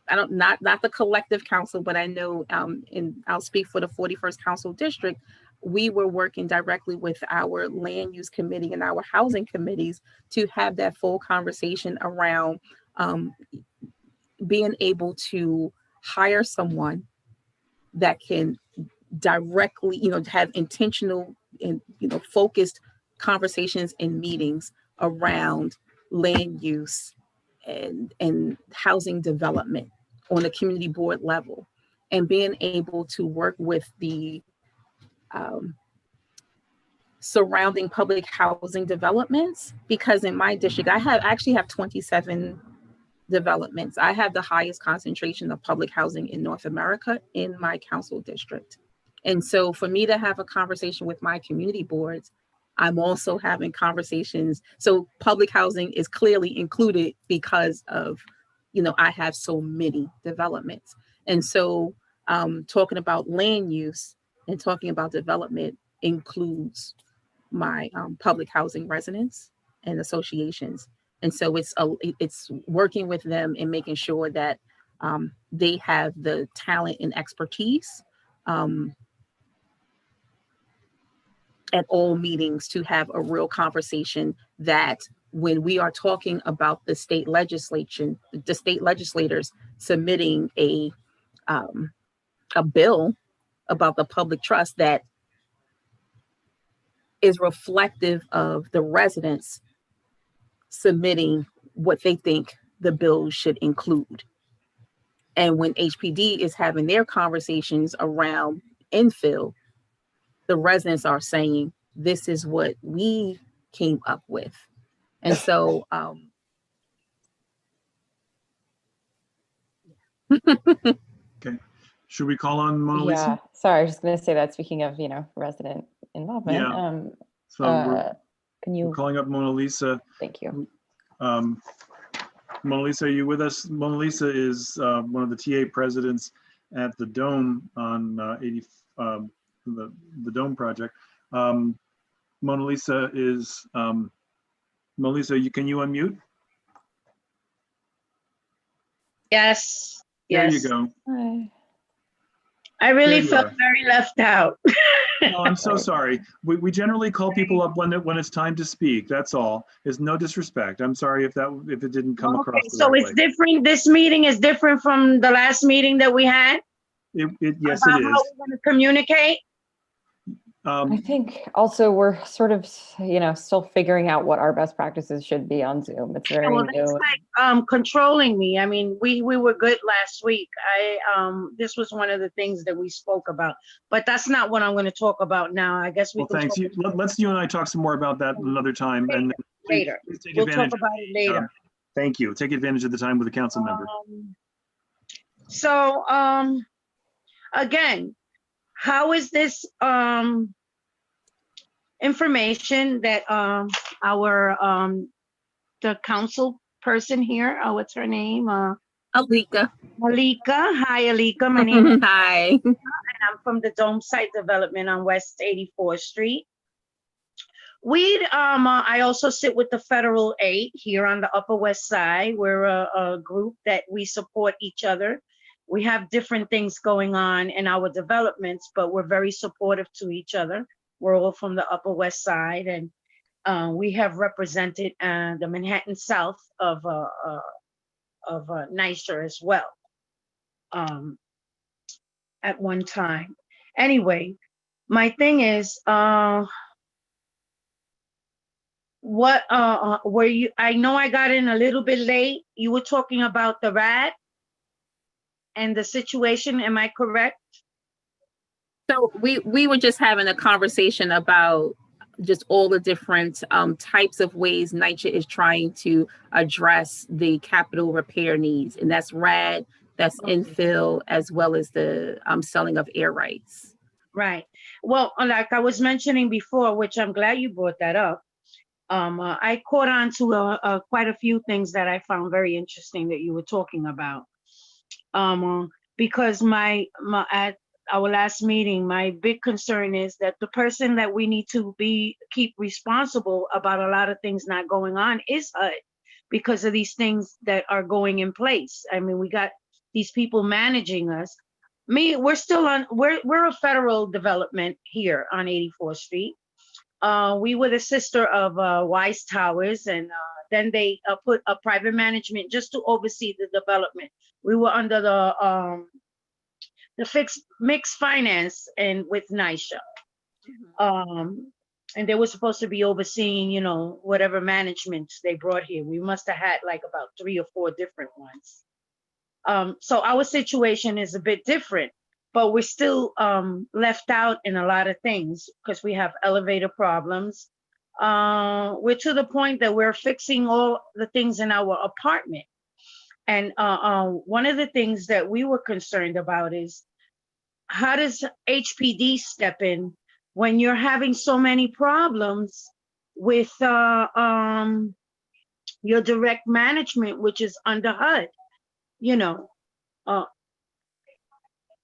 Speaker 7: not the collective council, but I know, and I'll speak for the 41st Council District, we were working directly with our land use committee and our housing committees to have that full conversation around being able to hire someone that can directly, have intentional and, focused conversations and meetings around land use and housing development on a community board level, and being able to work with the surrounding public housing developments. Because in my district, I actually have 27 developments. I have the highest concentration of public housing in North America in my council district. And so for me to have a conversation with my community boards, I'm also having conversations. So public housing is clearly included because of, I have so many developments. And so talking about land use and talking about development includes my public housing residents and associations. And so it's working with them and making sure that they have the talent and expertise at all meetings to have a real conversation, that when we are talking about the state legislation, the state legislators submitting a bill about the public trust that is reflective of the residents submitting what they think the bill should include. And when HPD is having their conversations around infill, the residents are saying, this is what we came up with. And so,
Speaker 1: Okay. Should we call on Mona Lisa?
Speaker 3: Yeah, sorry, I was just going to say that, speaking of, resident involvement.
Speaker 1: Yeah. So
Speaker 3: can
Speaker 1: we're calling up Mona Lisa.
Speaker 3: Thank you.
Speaker 1: Mona Lisa, are you with us? Mona Lisa is one of the TA presidents at the Dome on the Dome project. Mona Lisa, can you unmute?
Speaker 11: Yes.
Speaker 1: There
Speaker 11: Yes.
Speaker 1: you go.
Speaker 3: Hi.
Speaker 11: I really
Speaker 1: There you
Speaker 11: felt
Speaker 1: are.
Speaker 11: very left out.
Speaker 1: No, I'm so sorry. We generally call people up when it's time to speak. That's all. There's no disrespect. I'm sorry if it didn't come across
Speaker 11: Okay,
Speaker 1: the
Speaker 11: so
Speaker 1: right
Speaker 11: it's
Speaker 1: way.
Speaker 11: different, this meeting is different from the last meeting that we had?
Speaker 1: Yes, it
Speaker 11: About
Speaker 1: is.
Speaker 11: how we're gonna communicate?
Speaker 3: I think also we're sort of, still figuring out what our best practices should be on Zoom. It's very
Speaker 11: Well, that's
Speaker 3: new.
Speaker 11: like controlling me. I mean, we were good last week. This was one of the things that we spoke about, but that's not what I'm going to talk about now. I guess we
Speaker 1: Well,
Speaker 11: can
Speaker 1: thanks.
Speaker 11: talk
Speaker 1: Let's you and I talk some more about that another time. And
Speaker 11: later.
Speaker 1: please take
Speaker 11: We'll
Speaker 1: advantage
Speaker 11: talk about it later.
Speaker 1: thank you. Take advantage of the time with the council member.
Speaker 11: So again, how is this information that the council person here, what's her name?
Speaker 7: Alika.
Speaker 11: Hi, Alika. My name is
Speaker 7: Hi.
Speaker 11: and I'm from the Dome Site Development on West 84th Street. I also sit with the Federal 8 here on the Upper West Side. We're a group that we support each other. We have different things going on in our developments, but we're very supportive to each other. We're all from the Upper West Side, and we have represented the Manhattan South of NYCHA as well at one time. Anyway, my thing is, what were you? I know I got in a little bit late. You were talking about the rat and the situation. Am I correct?
Speaker 7: So we were just having a conversation about just all the different types of ways NYCHA is trying to address the capital repair needs, and that's RAD, that's infill, as well as the selling of air rights.
Speaker 11: Right. Well, like I was mentioning before, which I'm glad you brought that up. I caught on to quite a few things that I found very interesting that you were talking about. Because at our last meeting, my big concern is that the person that we need to keep responsible about a lot of things not going on is HUD, because of these things that are going in place. I mean, we got these people managing us. We're still we're a federal development here on 84th Street. We were the sister of Wise Towers, and then they put a private management just to oversee the development. We were under the mixed finance and with NYCHA. And they were supposed to be overseeing, whatever management they brought here. We must have had like about 3 or 4 different ones. So our situation is a bit different, but we're still left out in a lot of things because we have elevator problems. We're to the point that we're fixing all the things in our apartment. And one of the things that we were concerned about is, how does HPD step in when you're having so many problems with your direct management, which is under HUD?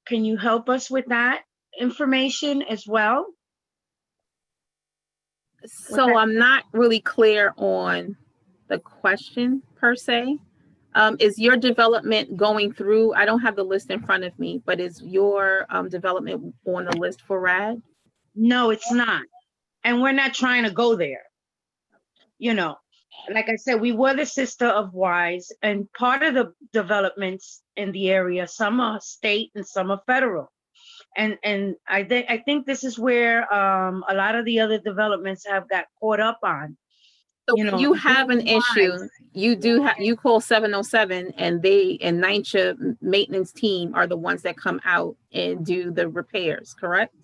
Speaker 11: Can you help us with that information as well?
Speaker 7: So I'm not really clear on the question per se. Is your development going through? I don't have the list in front of me, but is your development on the list for RAD?
Speaker 11: No, it's not. And we're not trying to go there. Like I said, we were the sister of Wise, and part of the developments in the area, some are state and some are federal. And I think this is where a lot of the other developments have got caught up on.
Speaker 7: So you have an issue. You do have, you call 707, and NYCHA maintenance team are the ones that come out and do the repairs, correct?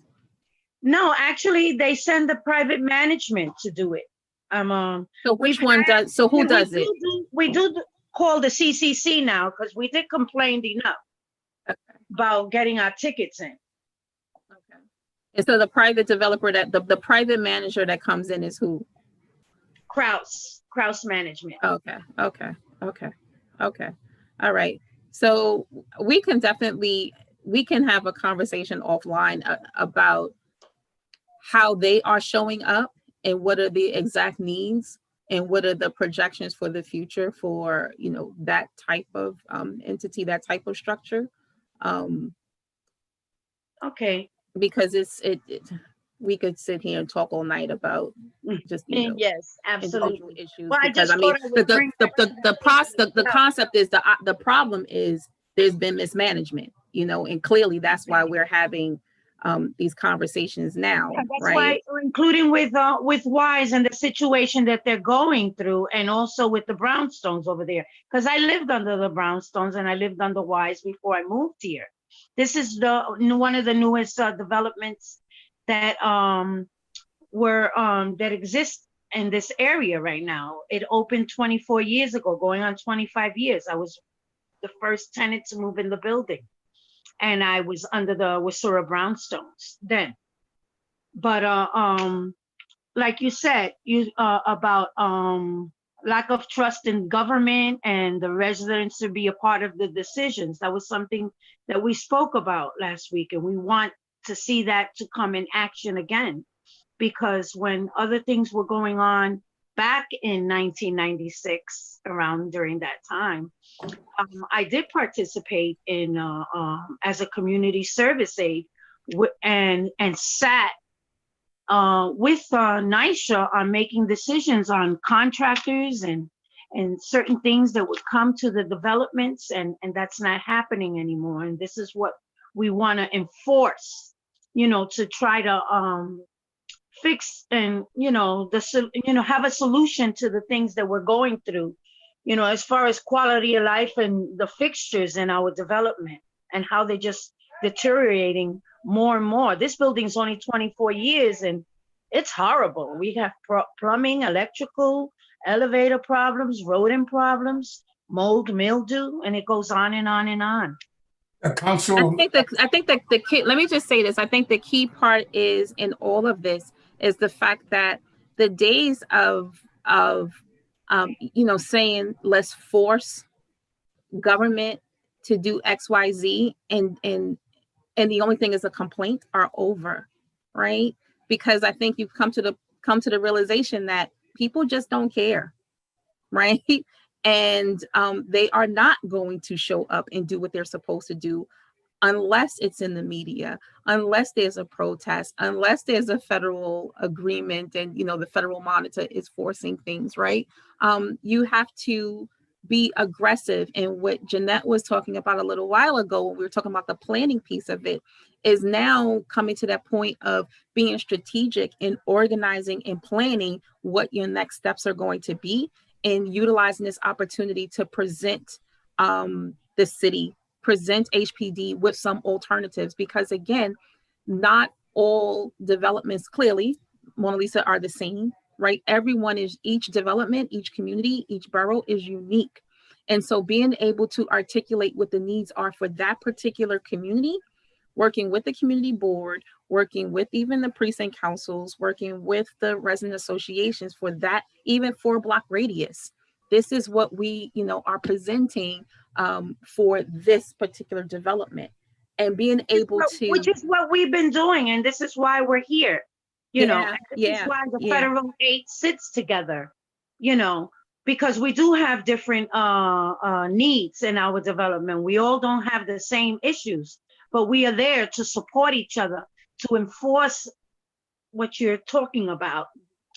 Speaker 11: No, actually, they send the private management to do it.
Speaker 7: So which one does? So who does it?
Speaker 11: We do call the CCC now because we did complain enough about getting our tickets in.
Speaker 7: Okay. And so the private developer the private manager that comes in is who?
Speaker 11: Kraus Management.
Speaker 7: Okay. All right. So we can have a conversation offline about how they are showing up and what are the exact needs and what are the projections for the future for, that type of entity, that type of structure.
Speaker 11: Okay.
Speaker 7: Because we could sit here and talk all night about just, you know,
Speaker 11: Yes,
Speaker 7: individual
Speaker 11: absolutely.
Speaker 7: issues.
Speaker 11: Well, I
Speaker 7: Because
Speaker 11: just
Speaker 7: I mean,
Speaker 11: thought I would bring
Speaker 7: the concept is the problem is there's been mismanagement, you know, and clearly that's why we're having these conversations now,
Speaker 11: Yeah, that's
Speaker 7: right?
Speaker 11: why, including with Wise and the situation that they're going through, and also with the brownstones over there. Because I lived under the brownstones and I lived under Wise before I moved here. This is one of the newest developments that that exist in this area right now. It opened 24 years ago, going on 25 years. I was the first tenant to move in the building, and I was under the Wasura brownstones then. But like you said, about lack of trust in government and the residents to be a part of the decisions. That was something that we spoke about last week, and we want to see that to come in action again, because when other things were going on back in 1996, around during that time, I did participate in as a community service aide and sat with NYCHA on making decisions on contractors and certain things that would come to the developments, and that's not happening anymore. And this is what we want to enforce, you know, to try to fix and, you know, have a solution to the things that we're going through, you know, as far as quality of life and the fixtures in our development and how they're just deteriorating more and more. This building's only 24 years and it's horrible. We have plumbing, electrical, elevator problems, rodent problems, mold, mildew, and it goes on and on and on.
Speaker 4: Council.
Speaker 7: I think that the key, let me just say this. I think the key part is in all of this is the fact that the days of you know, saying let's force government to do XYZ and the only thing is a complaint are over, right? Because I think you've come to the realization that people just don't care, right? And they are not going to show up and do what they're supposed to do unless it's in the media, unless there's a protest, unless there's a federal agreement and, you know, the federal monitor is forcing things, right? You have to be aggressive. And what Jeanette was talking about a little while ago, when we were talking about the planning piece of it, is now coming to that point of being strategic in organizing and planning what your next steps are going to be, and utilizing this opportunity to present the city, present HPD with some alternatives. Because again, not all developments clearly, Mona Lisa, are the same, right? Everyone is, each development, each community, each borough is unique. And so being able to articulate what the needs are for that particular community, working with the community board, working with even the precinct councils, working with the resident associations for that, even 4-block radius. This is what we, you know, are presenting for this particular development, and being able to,
Speaker 11: which is what we've been doing, and this is why we're here, you know, and this is why the federal aid sits together, you know, because we do have different needs in our development. We all don't have the same issues, but we are there to support each other, to enforce what you're talking about,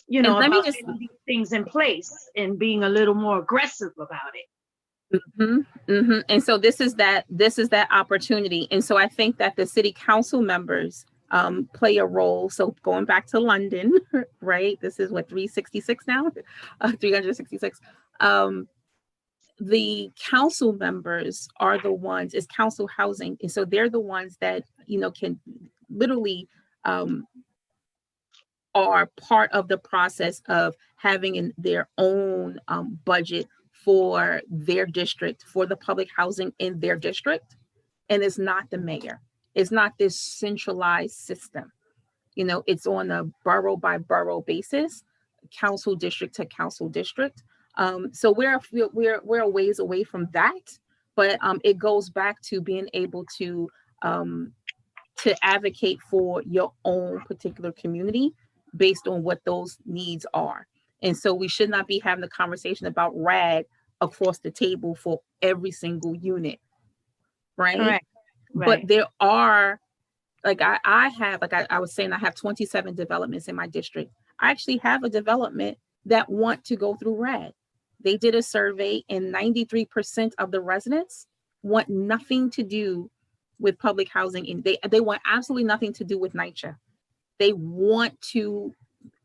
Speaker 11: you know, about getting these things in place and being a little more aggressive about it.
Speaker 7: And so this is that opportunity. And so I think that the city council members play a role. So going back to London, right? This is what, 366 now? 366. The council members are the ones, is council housing. And so they're the ones that, you know, can literally are part of the process of having their own budget for their district, for the public housing in their district. And it's not the mayor. It's not this centralized system. You know, it's on a borough by borough basis, council district to council district. So we're a ways away from that, but it goes back to being able to advocate for your own particular community based on what those needs are. And so we should not be having a conversation about RAG across the table for every single unit, right?
Speaker 11: Correct.
Speaker 7: But there are Like I have, like I was saying, I have 27 developments in my district. I actually have a development that want to go through RAD. They did a survey and 93% of the residents want nothing to do with public housing. And they want absolutely nothing to do with NYCHA. They want to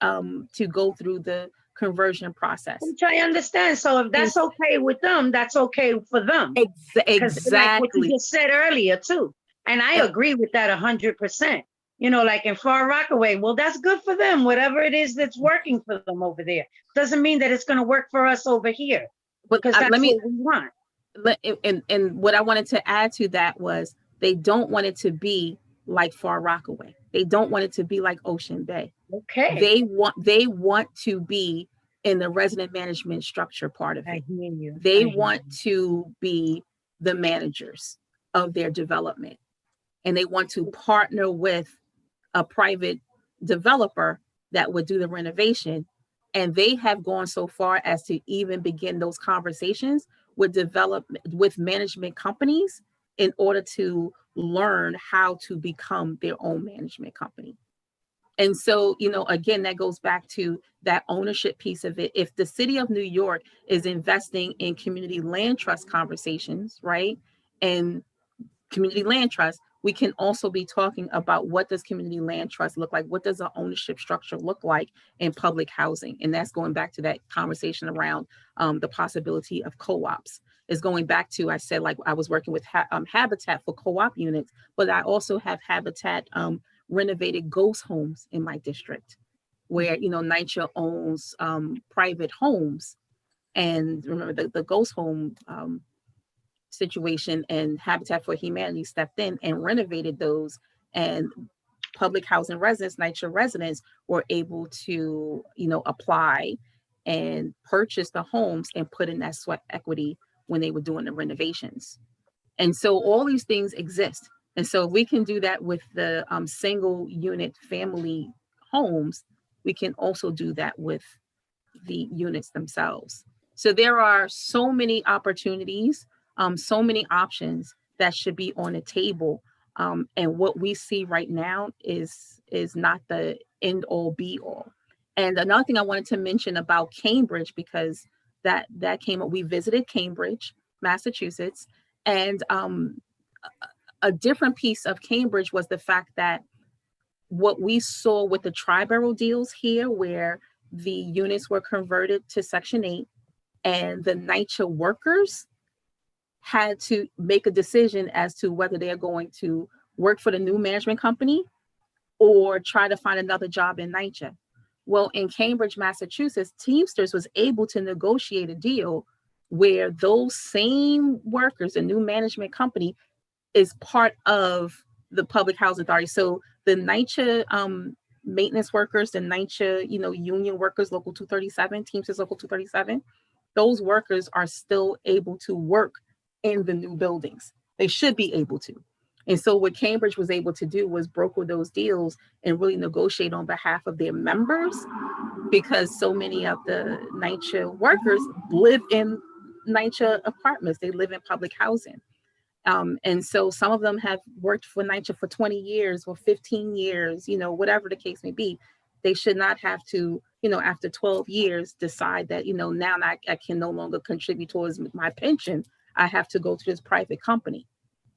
Speaker 7: go through the conversion process.
Speaker 11: Which I understand. So if that's okay with them, that's okay for them.
Speaker 7: Exactly.
Speaker 11: Like what you just said earlier too. And I agree with that 100%. You know, like in Far Rockaway, well, that's good for them. Whatever it is that's working for them over there doesn't mean that it's going to work for us over here. Because that's what we want.
Speaker 7: And what I wanted to add to that was they don't want it to be like Far Rockaway. They don't want it to be like Ocean Bay.
Speaker 11: Okay.
Speaker 7: They want to be in the resident management structure part of it.
Speaker 11: I hear you.
Speaker 7: They want to be the managers of their development. And they want to partner with a private developer that would do the renovation. And they have gone so far as to even begin those conversations with management companies in order to learn how to become their own management company. And so, you know, again, that goes back to that ownership piece of it. If the city of New York is investing in community land trust conversations, right? And community land trust, we can also be talking about what does community land trust look like? What does the ownership structure look like in public housing? And that's going back to that conversation around the possibility of co-ops. Is going back to, I said, like I was working with Habitat for co-op units, but I also have Habitat renovated ghost homes in my district where, you know, NYCHA owns private homes. And remember the ghost home situation, and Habitat for Humanity stepped in and renovated those, and public housing residents, NYCHA residents, were able to, you know, apply and purchase the homes and put in that sweat equity when they were doing the renovations. And so all these things exist. And so if we can do that with the single unit family homes, we can also do that with the units themselves. So there are so many opportunities, so many options that should be on the table. And what we see right now is not the end all be all. And another thing I wanted to mention about Cambridge, because that came up, we visited Cambridge, Massachusetts, and a different piece of Cambridge was the fact that what we saw with the tri-borough deals here, where the units were converted to Section 8 and the NYCHA workers had to make a decision as to whether they're going to work for the new management company or try to find another job in NYCHA. Well, in Cambridge, Massachusetts, Teamsters was able to negotiate a deal where those same workers, the new management company, is part of the public housing authority. So the NYCHA maintenance workers, the NYCHA, you know, union workers, Local 237, Teamsters Local 237, those workers are still able to work in the new buildings. They should be able to. And so what Cambridge was able to do was broker those deals and really negotiate on behalf of their members, because so many of the NYCHA workers live in NYCHA apartments. They live in public housing. And so some of them have worked for NYCHA for 20 years or 15 years, you know, whatever the case may be. They should not have to, you know, after 12 years, decide that, you know, now I can no longer contribute towards my pension. I have to go to this private company.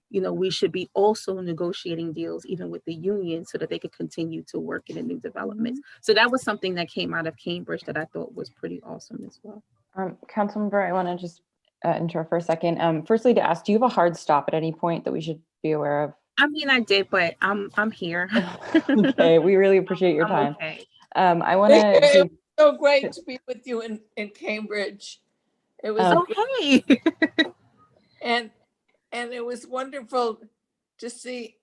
Speaker 7: You know, we should be also negotiating deals even with the union so that they could continue to work in the new developments. So that was something that came out of Cambridge that I thought was pretty awesome as well.
Speaker 3: Councilmember, I want to just interrupt for a second. Firstly, to ask, do you have a hard stop at any point that we should be aware of?
Speaker 7: I mean, I did, but I'm here.
Speaker 3: Okay, we really appreciate your time.
Speaker 7: Okay.
Speaker 3: I want to.
Speaker 12: So great to be with you in Cambridge. It was
Speaker 7: okay.
Speaker 12: and it was wonderful to see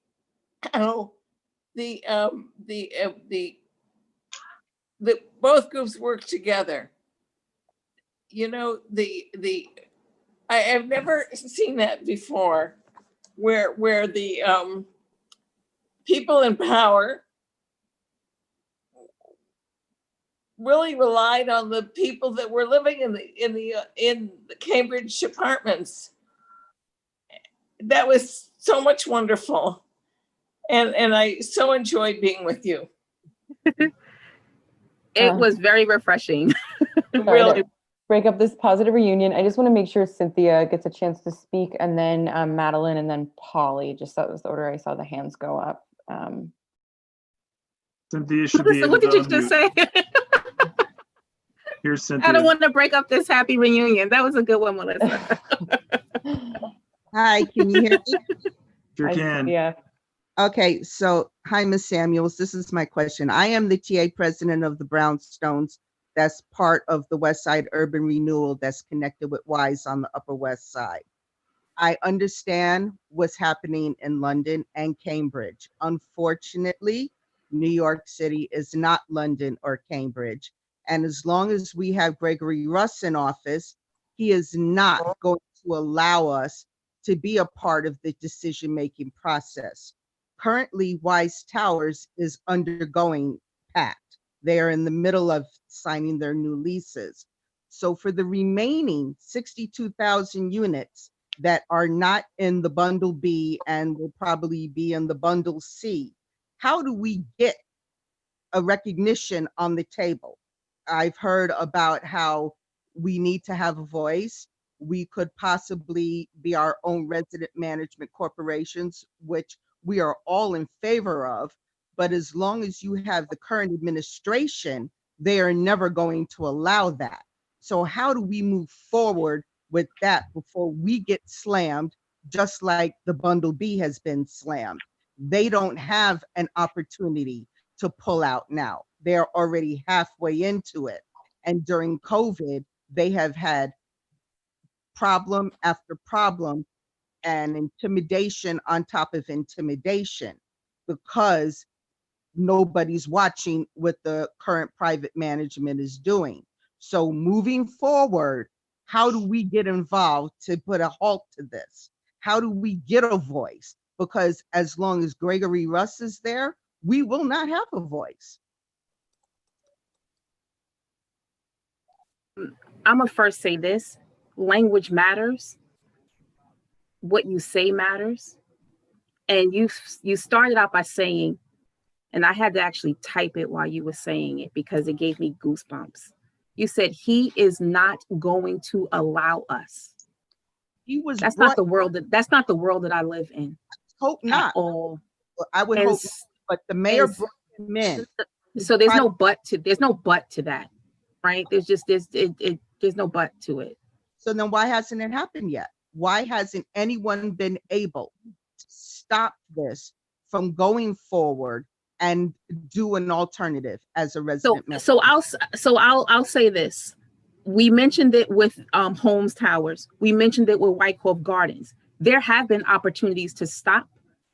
Speaker 12: how the both groups work together. You know, I have never seen that before, where the people in power really relied on the people that were living in the Cambridge apartments. That was so much wonderful. And I so enjoyed being with you.
Speaker 7: It was very refreshing.
Speaker 12: Really.
Speaker 3: Break up this positive reunion. I just want to make sure Cynthia gets a chance to speak, and then Madeline, and then Polly. Just that was the order I saw the hands go up.
Speaker 1: Cynthia should be able
Speaker 7: What did
Speaker 1: to
Speaker 7: you just say?
Speaker 1: Here's Cynthia.
Speaker 7: I don't want to break up this happy reunion. That was a good one, Melissa.
Speaker 13: Hi, can you hear me?
Speaker 1: Sure can.
Speaker 3: Yeah.
Speaker 13: Okay, so hi, Ms. Samuels. This is my question. I am the TA president of the Brownstones. That's part of the West Side Urban Renewal that's connected with WISE on the Upper West Side. I understand what's happening in London and Cambridge. Unfortunately, New York City is not London or Cambridge. And as long as we have Gregory Russ in office, he is not going to allow us to be a part of the decision-making process. Currently, Wise Towers is undergoing PACT. They are in the middle of signing their new leases. So for the remaining 62,000 units that are not in the Bundle B and will probably be in the Bundle C, how do we get a recognition on the table? I've heard about how we need to have a voice. We could possibly be our own resident management corporations, which we are all in favor of. But as long as you have the current administration, they are never going to allow that. So how do we move forward with that before we get slammed, just like the Bundle B has been slammed? They don't have an opportunity to pull out now. They're already halfway into it. And during COVID, they have had problem after problem and intimidation on top of intimidation because nobody's watching what the current private management is doing. So moving forward, how do we get involved to put a halt to this? How do we get a voice? Because as long as Gregory Russ is there, we will not have a voice.
Speaker 7: I'm gonna first say this: language matters. What you say matters. And you started out by saying, and I had to actually type it while you were saying it because it gave me goosebumps. You said he is not going to allow us.
Speaker 13: He was.
Speaker 7: That's not the world that I live in.
Speaker 13: Hope not.
Speaker 7: At all.
Speaker 13: I would hope not, but the mayor brought him in.
Speaker 7: So there's no but to that, right? There's no but to it.
Speaker 13: So then why hasn't it happened yet? Why hasn't anyone been able to stop this from going forward and do an alternative as a resident?
Speaker 7: So I'll say this. We mentioned it with Holmes Towers. We mentioned it with Whitecove Gardens. There have been opportunities to stop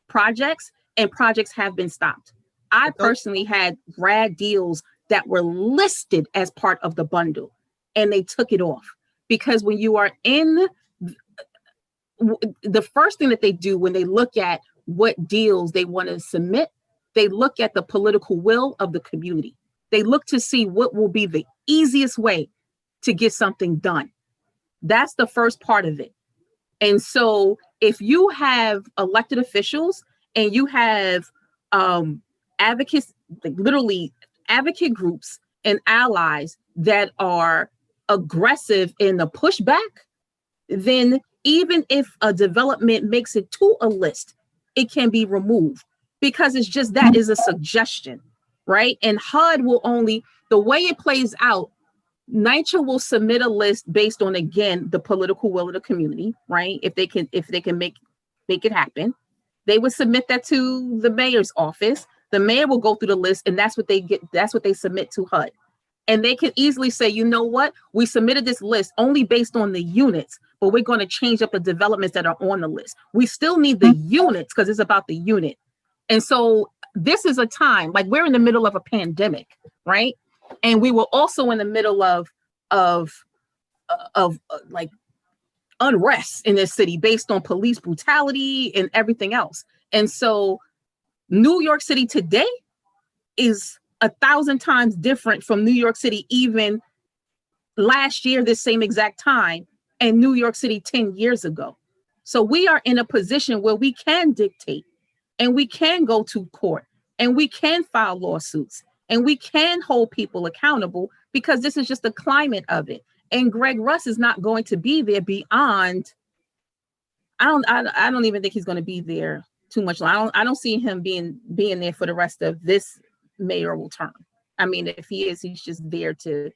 Speaker 7: projects, and projects have been stopped. I personally had rad deals that were listed as part of the bundle, and they took it off because when you are in the first thing that they do when they look at what deals they want to submit, they look at the political will of the community. They look to see what will be the easiest way to get something done. That's the first part of it. And so if you have elected officials and you have advocates, like literally advocate groups and allies that are aggressive in the pushback, then even if a development makes it to a list, it can be removed because it's just that is a suggestion, right? And HUD will only, the way it plays out, NYCHA will submit a list based on, again, the political will of the community, right? If they can make it happen, they would submit that to the mayor's office. The mayor will go through the list, and that's what they get. That's what they submit to HUD. And they can easily say, you know what? We submitted this list only based on the units, but we're going to change up the developments that are on the list. We still need the units because it's about the unit. And so this is a time, like we're in the middle of a pandemic, right? And we were also in the middle of like unrest in this city based on police brutality and everything else. And so New York City today is 1,000 times different from New York City even last year, this same exact time, and New York City 10 years ago. So we are in a position where we can dictate and we can go to court, and we can file lawsuits, and we can hold people accountable, because this is just the climate of it. And Greg Russ is not going to be there beyond. I don't even think he's going to be there too much long. I don't see him being there for the rest of this mayoral term. I mean, if he is, he's just there to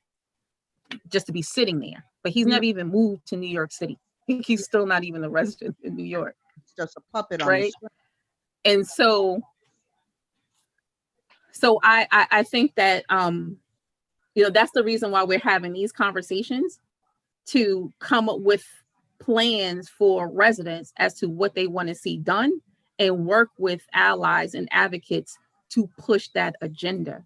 Speaker 7: be sitting there. But he's never even moved to New York City. He's still not even a resident in New York.
Speaker 13: It's just a puppet on
Speaker 7: right?
Speaker 13: the screen.
Speaker 7: And so I think that that's the reason why we're having these conversations, to come up with plans for residents as to what they want to see done, and work with allies and advocates to push that agenda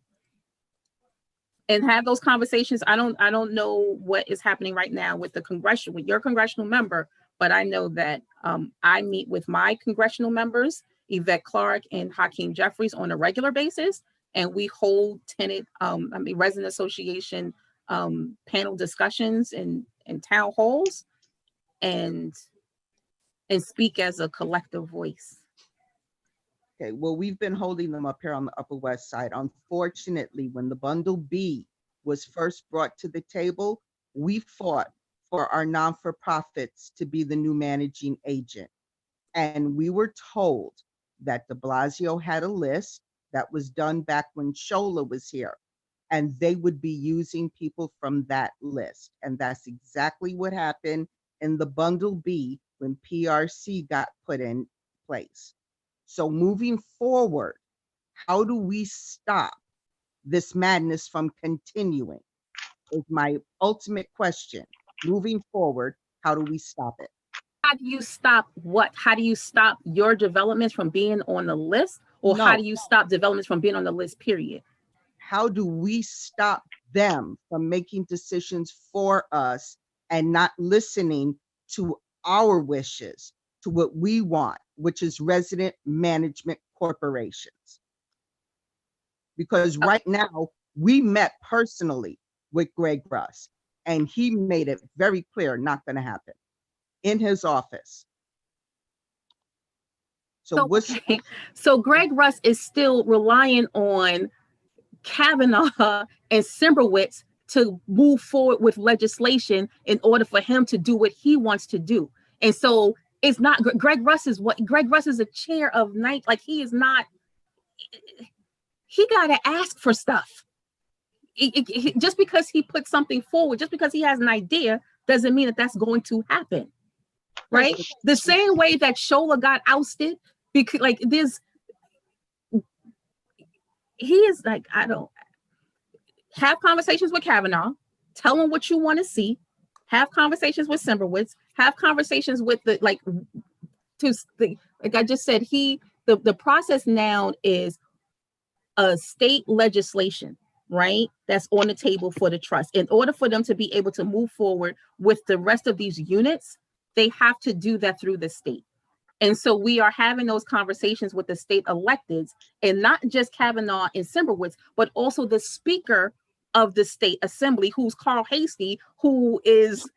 Speaker 7: and have those conversations. I don't know what is happening right now with your congressional member, but I know that I meet with my congressional members, Yvette Clark and Hakeem Jeffries, on a regular basis, and we hold resident association panel discussions and town halls, and speak as a collective voice.
Speaker 13: Okay, well, we've been holding them up here on the Upper West Side. Unfortunately, when the Bundle B was first brought to the table, we fought for our non-for-profits to be the new managing agent. And we were told that de Blasio had a list that was done back when Shola was here, and they would be using people from that list. And that's exactly what happened in the Bundle B when PRC got put in place. So moving forward, how do we stop this madness from continuing? Is my ultimate question. Moving forward, how do we stop it?
Speaker 7: How do you stop what? How do you stop your developments from being on the list? Or
Speaker 13: No.
Speaker 7: how do you stop developments from being on the list, period?
Speaker 13: How do we stop them from making decisions for us and not listening to our wishes, to what we want, which is resident management corporations? Because right now, we met personally with Greg Russ, and he made it very clear not going to happen in his office.
Speaker 7: So Greg Russ is still relying on Kavanaugh and Simberwitz to move forward with legislation in order for him to do what he wants to do. And so it's not Greg Russ is a chair of night. Like, he got to ask for stuff. Just because he put something forward, just because he has an idea, doesn't mean that that's going to happen. Right? The same way that Shola got ousted, because he is like, I don't have conversations with Kavanaugh, tell him what you want to see, have conversations with Simberwitz, have conversations with like I just said, the process now is a state legislation, right? That's on the table for the trust. In order for them to be able to move forward with the rest of these units, they have to do that through the state. And so we are having those conversations with the state electeds, and not just Kavanaugh and Simberwitz, but also the speaker of the state assembly, who's Carl Hastie, who is,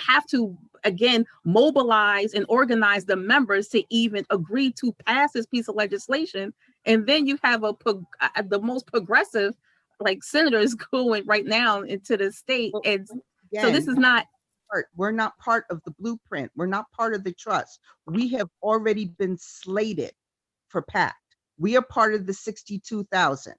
Speaker 7: have to, again, mobilize and organize the members to even agree to pass this piece of legislation. And then you have the most progressive, senators going right now into the state. And so this is not.
Speaker 13: We're not part of the blueprint. We're not part of the trust. We have already been slated for PACT. We are part of the 62,000.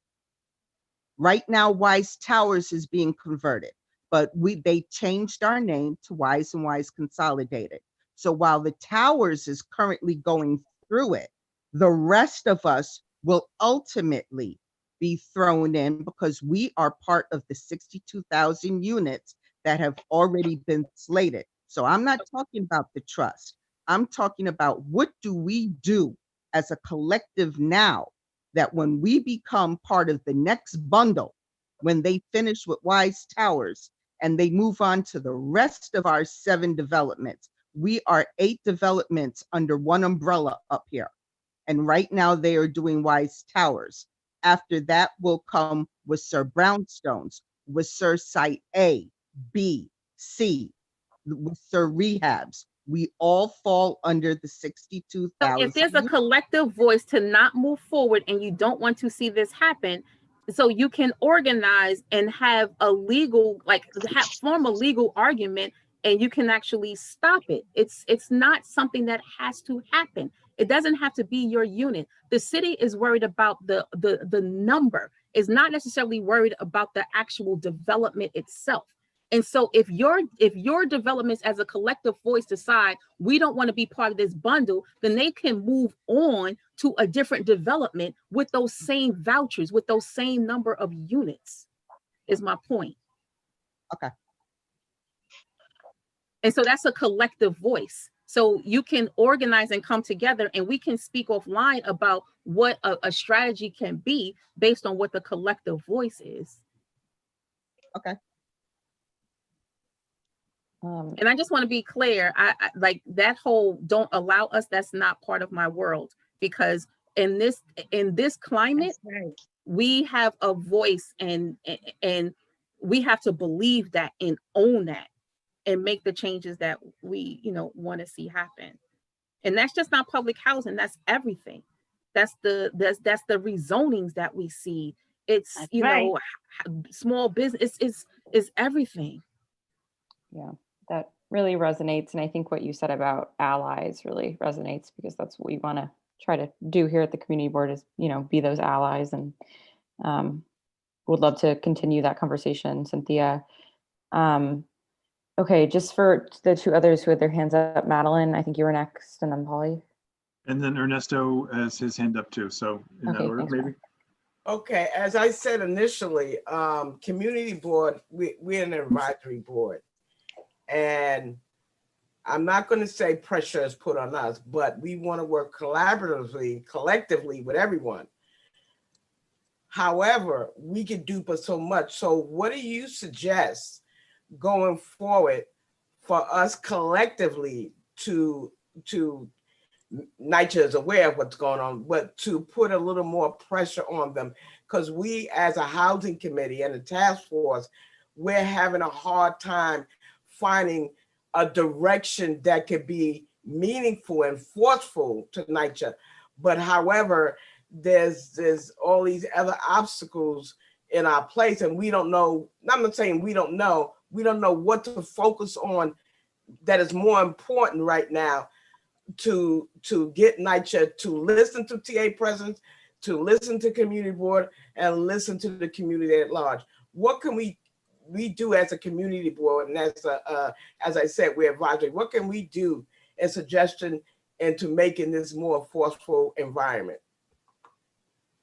Speaker 13: Right now, Wise Towers is being converted, but they changed our name to Wise and Wise Consolidated. So while the Towers is currently going through it, the rest of us will ultimately be thrown in, because we are part of the 62,000 units that have already been slated. So I'm not talking about the trust. I'm talking about, what do we do as a collective now, that when we become part of the next bundle, when they finish with Wise Towers and they move on to the rest of our 7 developments, we are 8 developments under one umbrella up here. And right now they are doing Wise Towers. After that will come with Sir Brownstones, with Sir Site A, B, C, with Sir Rehabs, We all fall under the 62,000.
Speaker 7: So if there's a collective voice to not move forward and you don't want to see this happen, so you can organize and have a legal, form a legal argument, and you can actually stop it. It's not something that has to happen. It doesn't have to be your unit. The city is worried about the number, is not necessarily worried about the actual development itself. And so if your developments as a collective voice decide we don't want to be part of this bundle, then they can move on to a different development with those same vouchers, with those same number of units, is my point.
Speaker 13: Okay.
Speaker 7: And so that's a collective voice. So you can organize and come together, and we can speak offline about what a strategy can be based on what the collective voice is.
Speaker 13: Okay.
Speaker 7: And I just want to be clear, I like that whole don't allow us, that's not part of my world, because in this climate, we have a voice, and we have to believe that and own that and make the changes that we want to see happen. And that's just not public housing, that's everything. That's the rezonings that we see. It's small business, is everything.
Speaker 3: Yeah, that really resonates. And I think what you said about allies really resonates, because that's what we want to try to do here at the community board, is, be those allies. And would love to continue that conversation, Cynthia. Okay, just for the two others who had their hands up, Madeline, I think you were next, and then Polly. And
Speaker 1: then Ernesto has his hand up too. So in that order, maybe.
Speaker 2: Okay, as I said initially, community board, we're an advisory board. And I'm not going to say pressure is put on us, but we want to work collaboratively, collectively with everyone. However, we can do but so much. So what do you suggest going forward for us collectively to NYCHA is aware of what's going on, but to put a little more pressure on them? Because we as a housing committee and a task force, we're having a hard time finding a direction that could be meaningful and forceful to NYCHA. But however, there's all these other obstacles in our place, and we don't know, I'm not saying we don't know what to focus on that is more important right now to get NYCHA to listen to TA presidents, to listen to community board, and listen to the community at large. What can we do as a community board, and as I said, we're advisory. What can we do as suggestion into making this more forceful environment?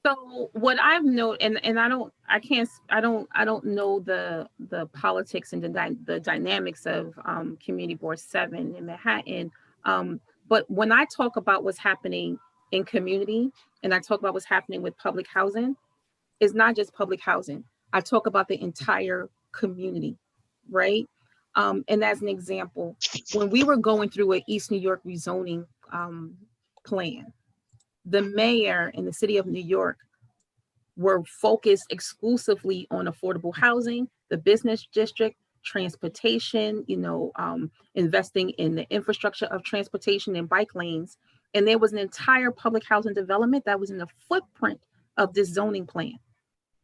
Speaker 7: So what I've noted, and I don't know the politics and the dynamics of Community Board 7 in Manhattan. But when I talk about what's happening in community, and I talk about what's happening with public housing, it's not just public housing. I talk about the entire community, right? And as an example, when we were going through an East New York rezoning plan, the mayor in the city of New York were focused exclusively on affordable housing, the business district, transportation, investing in the infrastructure of transportation and bike lanes. And there was an entire public housing development that was in the footprint of this zoning plan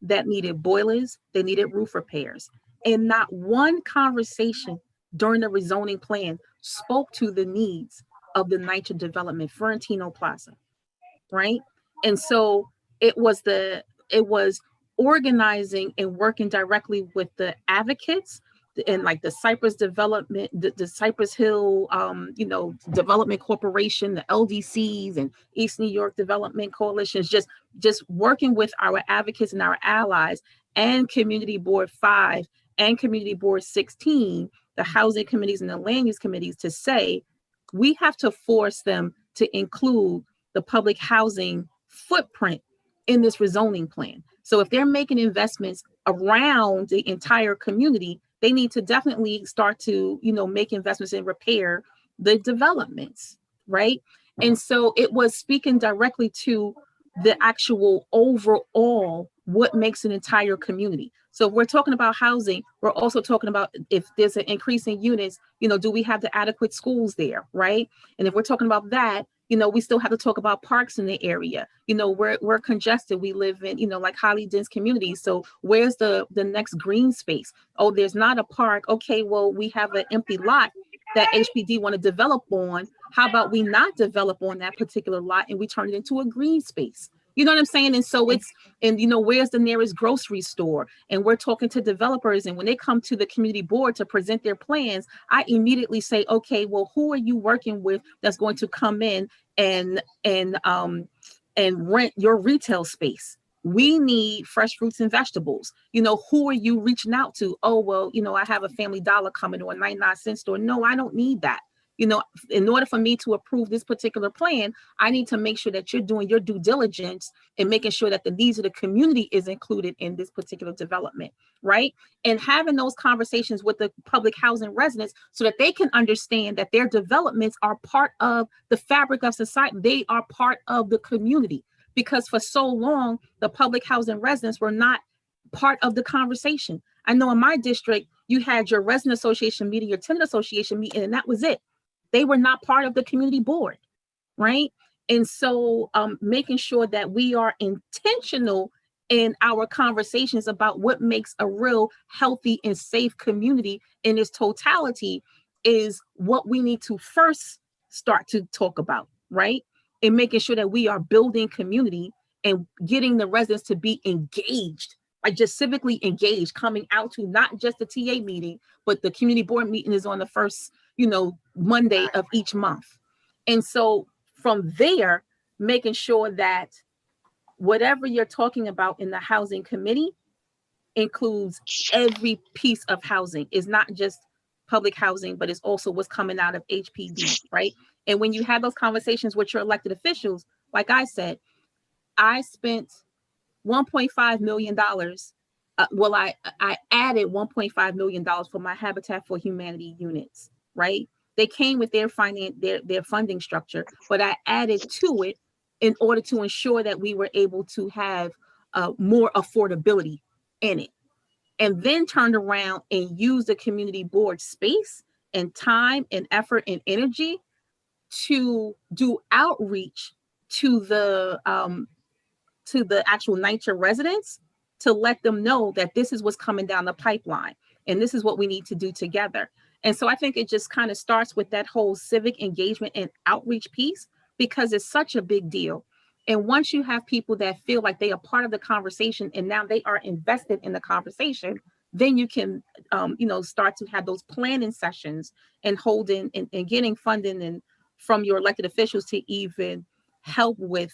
Speaker 7: that needed boilers, they needed roof repairs. And not one conversation during the rezoning plan spoke to the needs of the NYCHA development, Ferentino Plaza, right? And so it was organizing and working directly with the advocates and like the Cypress Development, the Cypress Hill, Development Corporation, the LDCs and East New York Development Coalitions, just working with our advocates and our allies, and Community Board 5 and Community Board 16, the housing committees and the land use committees, to say, we have to force them to include the public housing footprint in this rezoning plan. So if they're making investments around the entire community, they need to definitely start to, make investments and repair the developments, right? And so it was speaking directly to the actual overall, what makes an entire community. So if we're talking about housing, we're also talking about if there's an increase in units, do we have the adequate schools there, right? And if we're talking about that, we still have to talk about parks in the area. We're congested. We live in, like highly dense communities. So where's the next green space? Oh, there's not a park. Okay, well, we have an empty lot that HPD want to develop on. How about we not develop on that particular lot and we turn it into a green space? You know what I'm saying? And so where's the nearest grocery store? And we're talking to developers. And when they come to the community board to present their plans, I immediately say, okay, well, who are you working with that's going to come in and rent your retail space? We need fresh fruits and vegetables. Who are you reaching out to? Oh, well, I have a Family Dollar coming or a 99-cent store. No, I don't need that. In order for me to approve this particular plan, I need to make sure that you're doing your due diligence and making sure that the needs of the community is included in this particular development, right? And having those conversations with the public housing residents so that they can understand that their developments are part of the fabric of society. They are part of the community, because for so long, the public housing residents were not part of the conversation. I know in my district, you had your resident association meeting, your tenant association meeting, and that was it. They were not part of the community board, right? And so making sure that we are intentional in our conversations about what makes a real healthy and safe community in its totality is what we need to first start to talk about, right? And making sure that we are building community and getting the residents to be engaged, like just civically engaged, coming out to not just the TA meeting, but the community board meeting is on the first Monday of each month. And so from there, making sure that whatever you're talking about in the housing committee includes every piece of housing. Is not just public housing, but it's also what's coming out of HPD, right? And when you have those conversations with your elected officials, like I said, I spent $1.5 million. I added $1.5 million for my Habitat for Humanity units, right? They came with their funding structure, but I added to it in order to ensure that we were able to have more affordability in it. And then turned around and used the community board space and time and effort and energy to do outreach to the actual NYCHA residents to let them know that this is what's coming down the pipeline and this is what we need to do together. And so I think it just kind of starts with that whole civic engagement and outreach piece, because it's such a big deal. And once you have people that feel like they are part of the conversation and now they are invested in the conversation, then you can, start to have those planning sessions and holding and getting funding and from your elected officials to even help with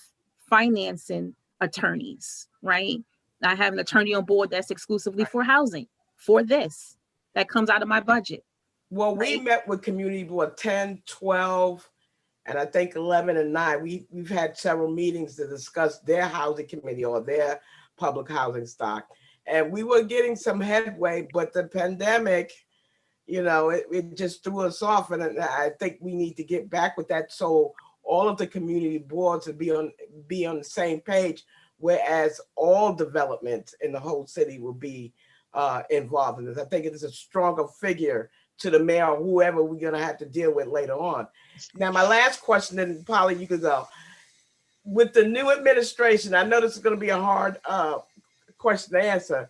Speaker 7: financing attorneys, right? I have an attorney on board that's exclusively for housing for this. That comes out of my budget.
Speaker 2: Well, we met with community board 10, 12, and I think 11 and 9. We've had several meetings to discuss their housing committee or their public housing stock. And we were getting some headway, but the pandemic, it just threw us off. And I think we need to get back with that so all of the community boards would be on the same page, whereas all development in the whole city will be involved in this. I think it is a stronger figure to the mayor or whoever we're going to have to deal with later on. Now, my last question, and Polly, you could go. With the new administration, I know this is going to be a hard question to answer.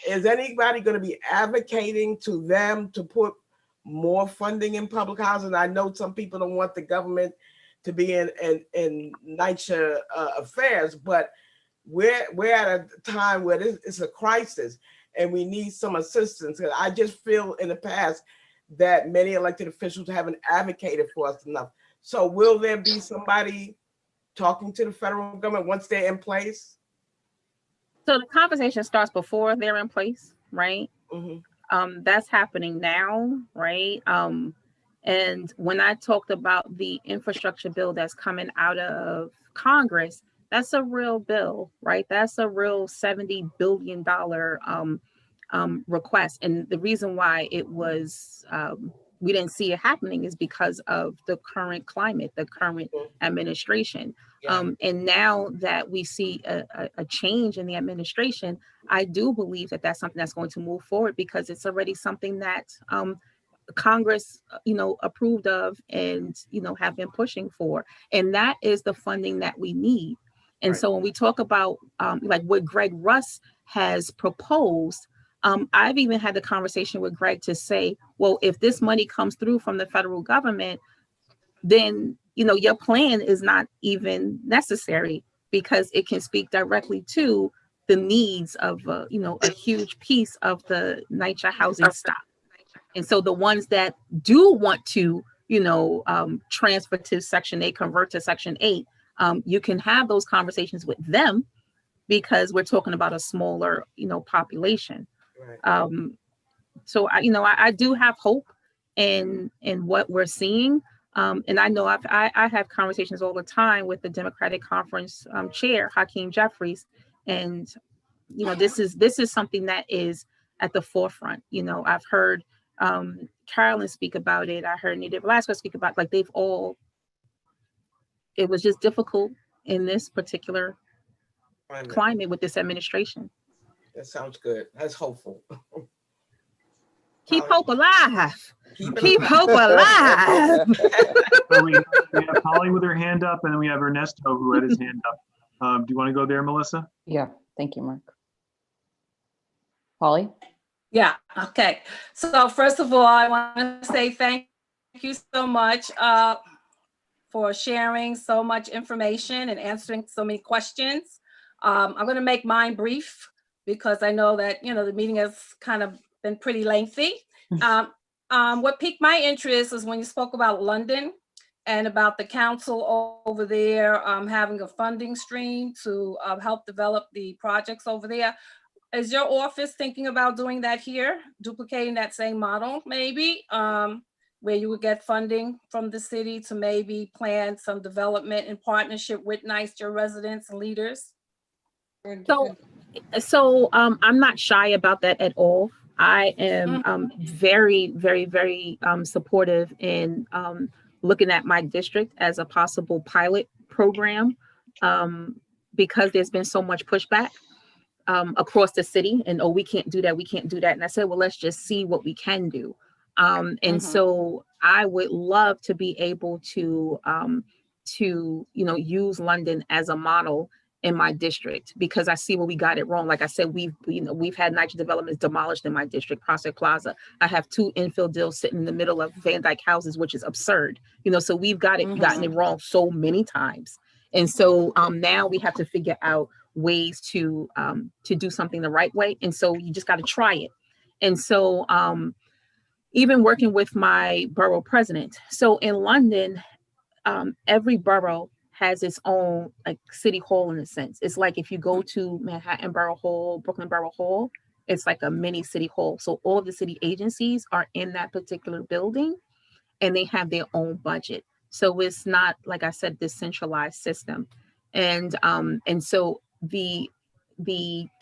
Speaker 2: Is anybody going to be advocating to them to put more funding in public housing? I know some people don't want the government to be in NYCHA affairs, but we're at a time where it's a crisis and we need some assistance. And I just feel in the past that many elected officials haven't advocated for us enough. So will there be somebody talking to the federal government once they're in place?
Speaker 7: So the conversation starts before they're in place, right?
Speaker 2: Mm-hmm.
Speaker 7: That's happening now, right? And when I talked about the infrastructure bill that's coming out of Congress, that's a real bill, right? That's a real $70 billion request. And the reason why it was we didn't see it happening is because of the current climate, the current administration. And now that we see a change in the administration, I do believe that that's something that's going to move forward, because it's already something that Congress, approved of and, have been pushing for. And that is the funding that we need. And so when we talk about like what Greg Russ has proposed, I've even had the conversation with Greg to say, well, if this money comes through from the federal government, then, your plan is not even necessary, because it can speak directly to the needs of, a huge piece of the NYCHA housing stock. And so the ones that do want to, transfer to Section 8, convert to Section 8, you can have those conversations with them, because we're talking about a smaller, population. So I do have hope in what we're seeing. And I know I have conversations all the time with the Democratic Conference chair, Hakeem Jeffries. And, this is something that is at the forefront. I've heard Carolyn speak about it. I heard Nita Velasquez speak about, like, it was just difficult in this particular climate with this administration.
Speaker 2: That sounds good. That's hopeful.
Speaker 7: Keep hope alive. Keep hope alive.
Speaker 1: So we have Polly with her hand up, and then we have Ernesto who had his hand up. Do you want to go there, Melissa?
Speaker 3: Yeah, thank you, Mark. Polly?
Speaker 12: Yeah, okay. So first of all, I want to say thank you so much for sharing so much information and answering so many questions. I'm going to make mine brief, because I know that, the meeting has kind of been pretty lengthy. What piqued my interest is when you spoke about London and about the council over there having a funding stream to help develop the projects over there. Is your office thinking about doing that here, duplicating that same model, maybe, where you would get funding from the city to maybe plan some development in partnership with NYCHA residents and leaders?
Speaker 7: So I'm not shy about that at all. I am very, very, very supportive in looking at my district as a possible pilot program, because there's been so much pushback across the city, and we can't do that, we can't do that. And I said, well, let's just see what we can do. So I would love to be able to use London as a model in my district, because I see where we got it wrong. Like I said, we've had NYCHA developments demolished in my district, Prospect Plaza. I have 2 infill deals sitting in the middle of Van Dyke houses, which is absurd. So we've gotten it wrong so many times. And so now we have to figure out ways to do something the right way. And so you just got to try it. And so even working with my borough president. So in London, every borough has its own like city hall in a sense. It's like if you go to Manhattan Borough Hall, Brooklyn Borough Hall, it's like a mini city hall. So all of the city agencies are in that particular building, and they have their own budget. So it's not, like I said, this centralized system. And so the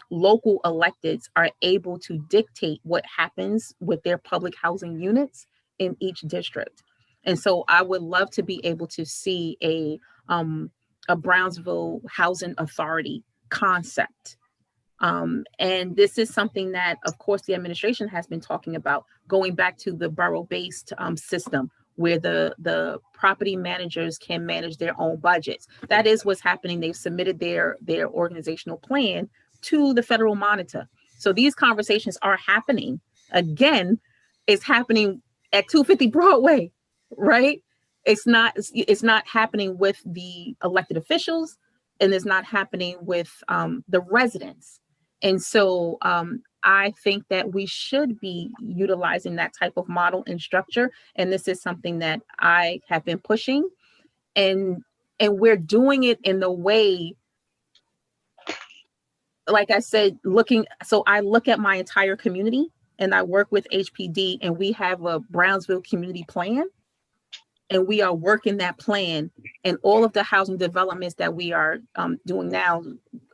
Speaker 7: local electeds are able to dictate what happens with their public housing units in each district. And so I would love to be able to see a Brownsville Housing Authority concept. And this is something that, of course, the administration has been talking about, going back to the borough-based system, where the property managers can manage their own budgets. That is what's happening. They've submitted their organizational plan to the federal monitor. So these conversations are happening. Again, it's happening at 250 Broadway, right? It's not happening with the elected officials, and it's not happening with the residents. And so I think that we should be utilizing that type of model and structure. And this is something that I have been pushing, and we're doing it in the way, like I said, so I look at my entire community, and I work with HPD, and we have a Brownsville community plan, and we are working that plan, and all of the housing developments that we are doing now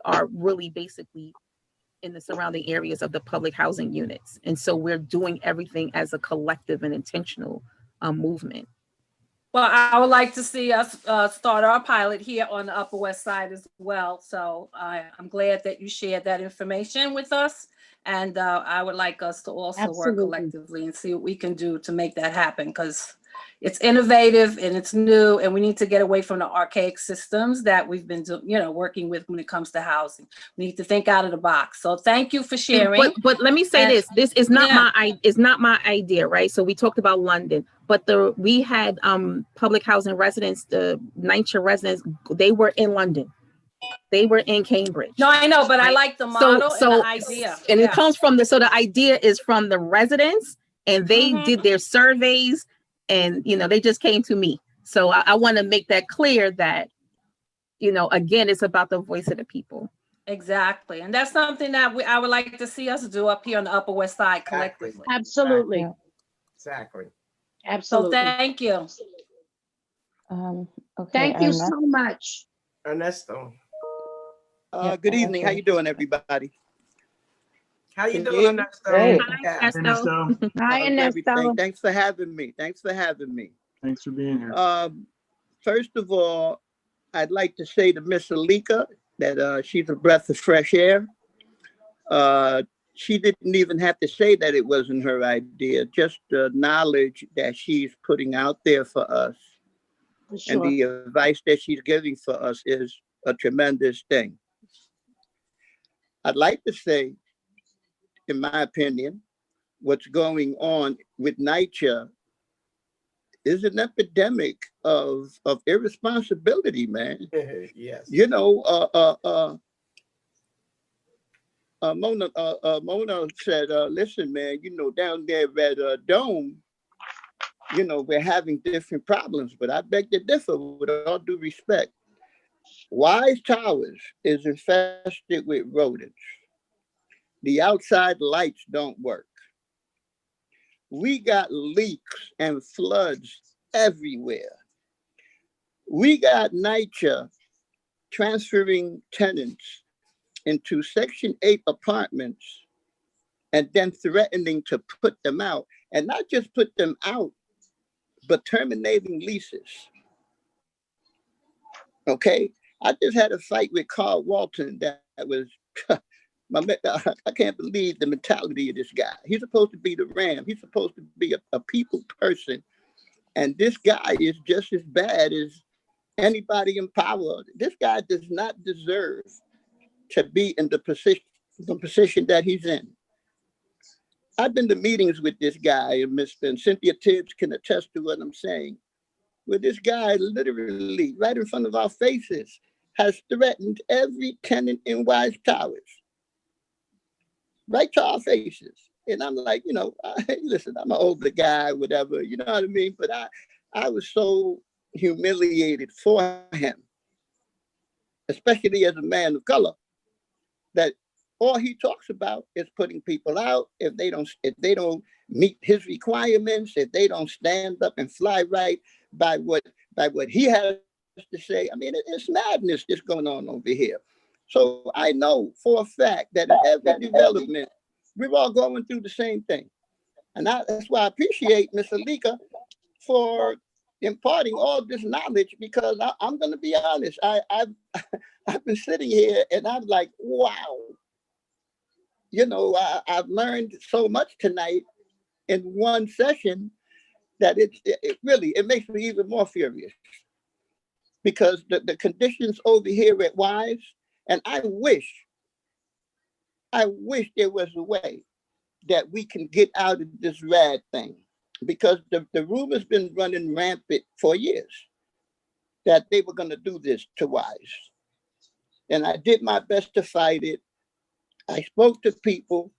Speaker 7: are really basically in the surrounding areas of the public housing units. And so we're doing everything as a collective and intentional movement.
Speaker 12: Well, I would like to see us start our pilot here on the Upper West Side as well. So I'm glad that you shared that information with us. And I would like us to also work collectively and see what we can do to make that happen, because it's innovative and it's new, and we need to get away from the archaic systems that we've been working with when it comes to housing. We need to think out of the box. So thank you for sharing.
Speaker 7: But let me say this is not my idea, right? So we talked about London, but we had public housing residents, the NYCHA residents, they were in London. They were in Cambridge.
Speaker 12: No, I know, but right? I like the model and the idea.
Speaker 7: And it comes from the idea is from the residents, and they did their surveys, and they just came to me. So I want to make that clear that, again, it's about the voice of the people.
Speaker 12: Exactly. And that's something that I would like to see us do up here on the Upper West Side collectively.
Speaker 11: Absolutely.
Speaker 2: Exactly.
Speaker 11: Absolutely.
Speaker 12: So thank you.
Speaker 3: Okay,
Speaker 11: thank you so much.
Speaker 2: Ernesto.
Speaker 14: Good evening. How you doing, everybody?
Speaker 2: How you doing, Ernesto?
Speaker 3: Great.
Speaker 2: Yeah.
Speaker 1: Ernesto.
Speaker 11: Hi, Ernesto.
Speaker 14: Thanks for having me. Thanks
Speaker 1: for being here.
Speaker 14: First of all, I'd like to say to Miss Alika that she's a breath of fresh air. She didn't even have to say that it wasn't her idea. Just the knowledge that she's putting out there for us and the advice that she's giving for us is a tremendous thing. I'd like to say, in my opinion, what's going on with NYCHA is an epidemic of irresponsibility, man.
Speaker 2: Yes.
Speaker 14: Mona said, listen, man, down there at Dome, we're having different problems, but I beg to differ with all due respect. Wise Towers is infested with rodents. The outside lights don't work. We got leaks and floods everywhere. We got NYCHA transferring tenants into Section 8 apartments and then threatening to put them out, and not just put them out, but terminating leases. Okay, I just had a fight with Carl Walton that was, I can't believe the mentality of this guy. He's supposed to be the Ram. He's supposed to be a people person. And this guy is just as bad as anybody in power. This guy does not deserve to be in the position that he's in. I've been to meetings with this guy, and Cynthia Tibbs can attest to what I'm saying, where this guy literally, right in front of our faces, has threatened every tenant in Wise Towers. Right to our faces. And I'm like, listen, I'm an older guy, whatever, you know what I mean? But I was so humiliated for him, especially as a man of color, that all he talks about is putting people out if they don't meet his requirements, if they don't stand up and fly right by what he has to say. I mean, it's madness that's going on over here. So I know for a fact that in every development, we're all going through the same thing. And that's why I appreciate Ms. Alika for imparting all this knowledge, because I'm going to be honest. I've been sitting here and I'm like, wow. I've learned so much tonight in one session that it really makes me even more furious, because the conditions over here at Wise, and I wish there was a way that we can get out of this rad thing, because the rumor's been running rampant for years that they were going to do this to Wise. And I did my best to fight it. I spoke to people,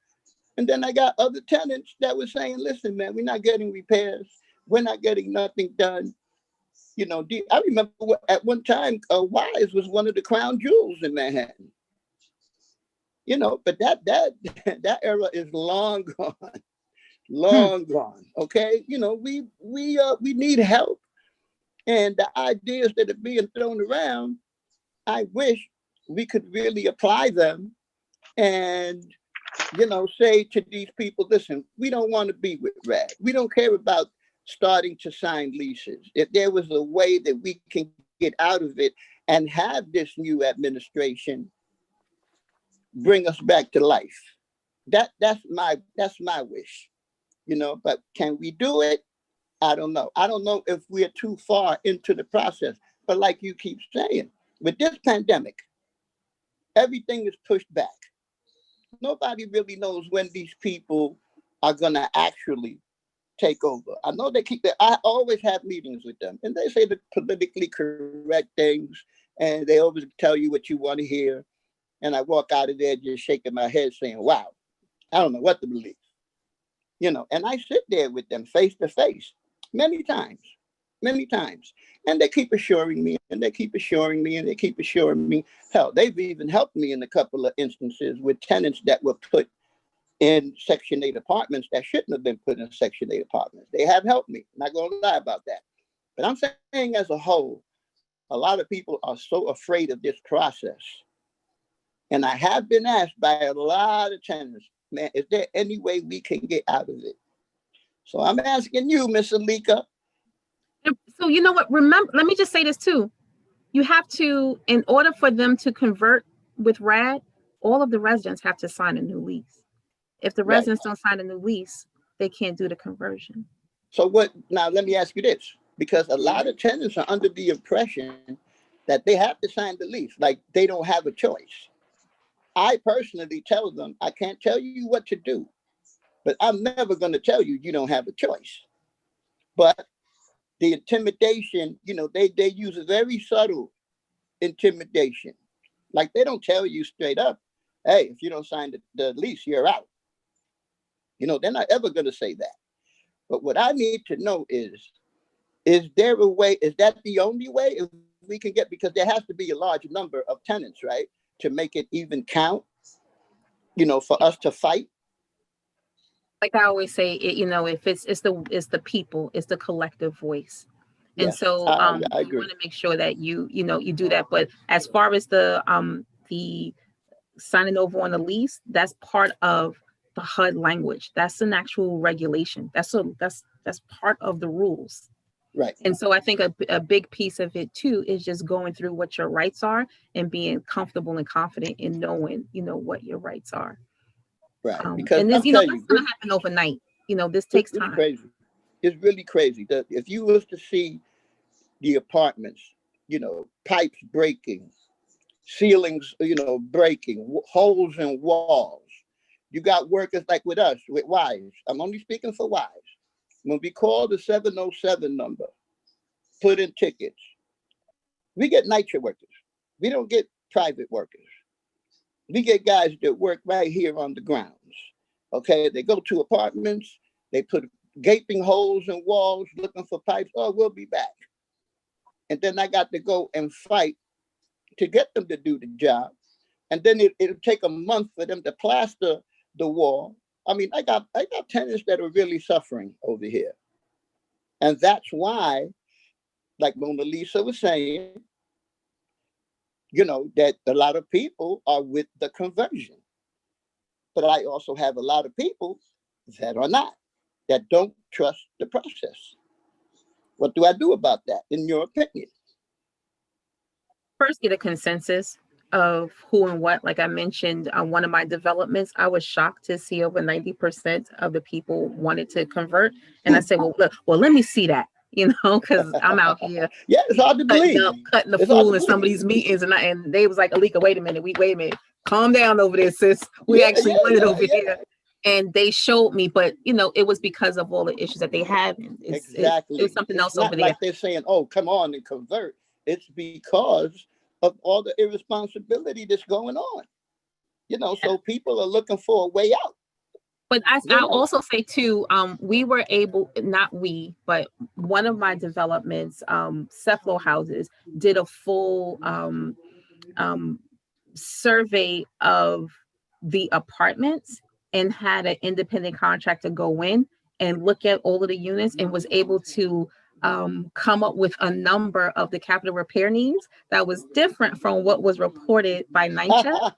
Speaker 14: and then I got other tenants that were saying, listen, man, we're not getting repairs. We're not getting nothing done. I remember at one time, Wise was one of the crown jewels in Manhattan. But that era is long gone, long gone. Okay, we need help, and the ideas that are being thrown around, I wish we could really apply them and, you know, say to these people, listen, we don't want to be with RAD. We don't care about starting to sign leases. If there was a way that we can get out of it and have this new administration bring us back to life, that's my wish, you know. But can we do it? I don't know. I don't know if we're too far into the process. But like you keep saying, with this pandemic, everything is pushed back. Nobody really knows when these people are gonna actually take over. I know I always have meetings with them, and they say the politically correct things, and they always tell you what you want to hear. And I walk out of there just shaking my head saying, wow, I don't know what to believe. You know, and I sit there with them face to face many times. And they keep assuring me, and they keep assuring me, and they keep assuring me. Hell, they've even helped me in a couple of instances with tenants that were put in Section 8 apartments that shouldn't have been put in Section 8 apartments. They have helped me. I'm not going to lie about that. But I'm saying as a whole, a lot of people are so afraid of this process. And I have been asked by a lot of tenants, man, is there any way we can get out of it? So I'm asking you, Miss Alika.
Speaker 7: So you know what, remember, let me just say this too. You have to, in order for them to convert with RAD, all of the residents have to sign a new lease. If the residents don't sign a new lease, they can't do the conversion.
Speaker 14: So now let me ask you this, because a lot of tenants are under the impression that they have to sign the lease, like they don't have a choice. I personally tell them, I can't tell you what to do, but I'm never going to tell you you don't have a choice. But the intimidation, you know, they use a very subtle intimidation. Like they don't tell you straight up, hey, if you don't sign the lease, you're out. You know, they're not ever going to say that. But what I need to know is there a way, is that the only way if we can get, because there has to be a large number of tenants, right? To make it even count, you know, for us to fight.
Speaker 7: Like I always say, you know, if it's the people, it's the collective voice. And
Speaker 14: Yes,
Speaker 7: so
Speaker 14: I
Speaker 7: you
Speaker 14: agree.
Speaker 7: want to make sure that you do that. But as far as the signing over on the lease, that's part of the HUD language. That's an actual regulation. That's part of the rules.
Speaker 14: Right.
Speaker 7: And so I think a big piece of it too is just going through what your rights are and being comfortable and confident in knowing, you know, what your rights are.
Speaker 14: Right. Because
Speaker 7: and this, you know, that's going to happen overnight. You know, this takes time.
Speaker 14: Crazy. It's really crazy. That if you was to see the apartments, you know, pipes breaking, ceilings, you know, breaking, holes in walls. You got workers like with us, with Wise. I'm only speaking for Wise. When we call the 707 number, put in tickets, we get NYCHA workers. We don't get private workers. We get guys that work right here on the grounds. Okay, they go to apartments, they put gaping holes in walls looking for pipes. Oh, we'll be back. And then I got to go and fight to get them to do the job. And then it'll take a month for them to plaster the wall. I mean, I got tenants that are really suffering over here. And that's why, like Mona Lisa was saying, you know, that a lot of people are with the conversion. But I also have a lot of people that are not, that don't trust the process. What do I do about that, in your opinion?
Speaker 7: First, get a consensus of who and what. Like I mentioned, on one of my developments, I was shocked to see over 90% of the people wanted to convert. And I said, well, let me see that, you know, because I'm out here.
Speaker 14: Yeah, it's hard to believe.
Speaker 7: Cutting the fool in some of these meetings. And they was like, Alika, wait a minute. Calm down over there, sis. We actually wanted over here. And they showed me, but you know, it was because of all the issues that they have.
Speaker 14: Exactly.
Speaker 7: It was something else
Speaker 14: over there.
Speaker 7: Like
Speaker 14: they're saying, oh, come on and convert. It's because of all the irresponsibility that's going on. You know, so people are looking for a way out.
Speaker 7: But I'll also say too, we were able, not we, but one of my developments, Ceflo Houses, did a full survey of the apartments and had an independent contractor go in and look at all of the units and was able to come up with a number of the capital repair needs that was different from what was reported by NYCHA.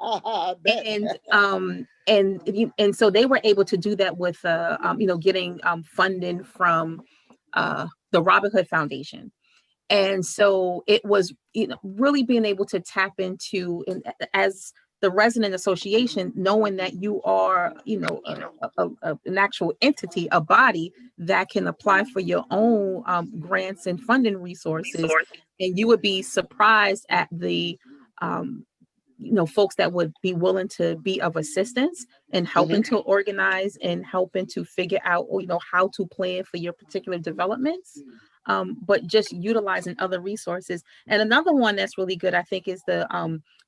Speaker 7: And so they were able to do that with getting funding from the Robin Hood Foundation. And so it was, really being able to tap into, and as the resident association, knowing that you are, an actual entity, a body that can apply for your own grants and funding resources. And you would be surprised at the, folks that would be willing to be of assistance and helping to organize and helping to figure out, how to plan for your particular developments. But just utilizing other resources. And another one that's really good, I think, is the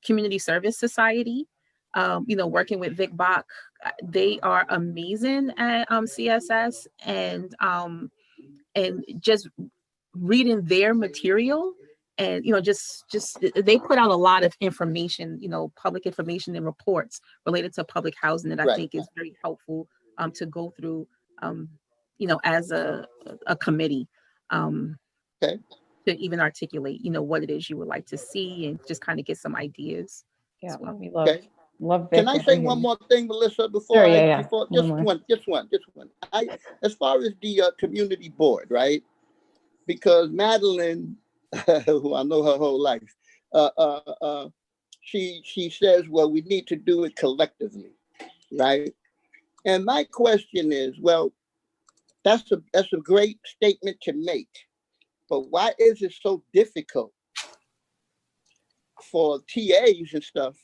Speaker 7: Community Service Society. Working with Vic Bach, they are amazing at CSS, and just reading their material, and just they put out a lot of information, public information and reports related to public housing that I think is very helpful to go through, as a committee. To even articulate, what it is you would like to see, and just kind of get some ideas.
Speaker 3: Yeah,
Speaker 7: well.
Speaker 3: we love
Speaker 14: Can I say one more thing, Melissa, before just one. As far as the community board, right? Because Madeline, who I know her whole life, she says, well, we need to do it collectively, right? And my question is, well, that's a great statement to make. But why is it so difficult for TAs and stuff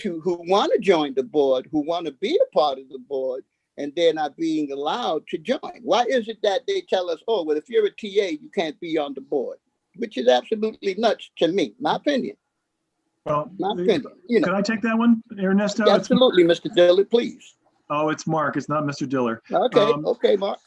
Speaker 14: who want to join the board, who want to be a part of the board, and they're not being allowed to join? Why is it that they tell us, oh, well, if you're a TA, you can't be on the board, which is absolutely nuts to me, my opinion.
Speaker 1: Well,
Speaker 14: my opinion.
Speaker 1: Can I take that one, Ernesto?
Speaker 14: Absolutely, Mr. Diller, please.
Speaker 1: Oh, it's Mark. It's not Mr. Diller.
Speaker 14: Okay, okay, Mark.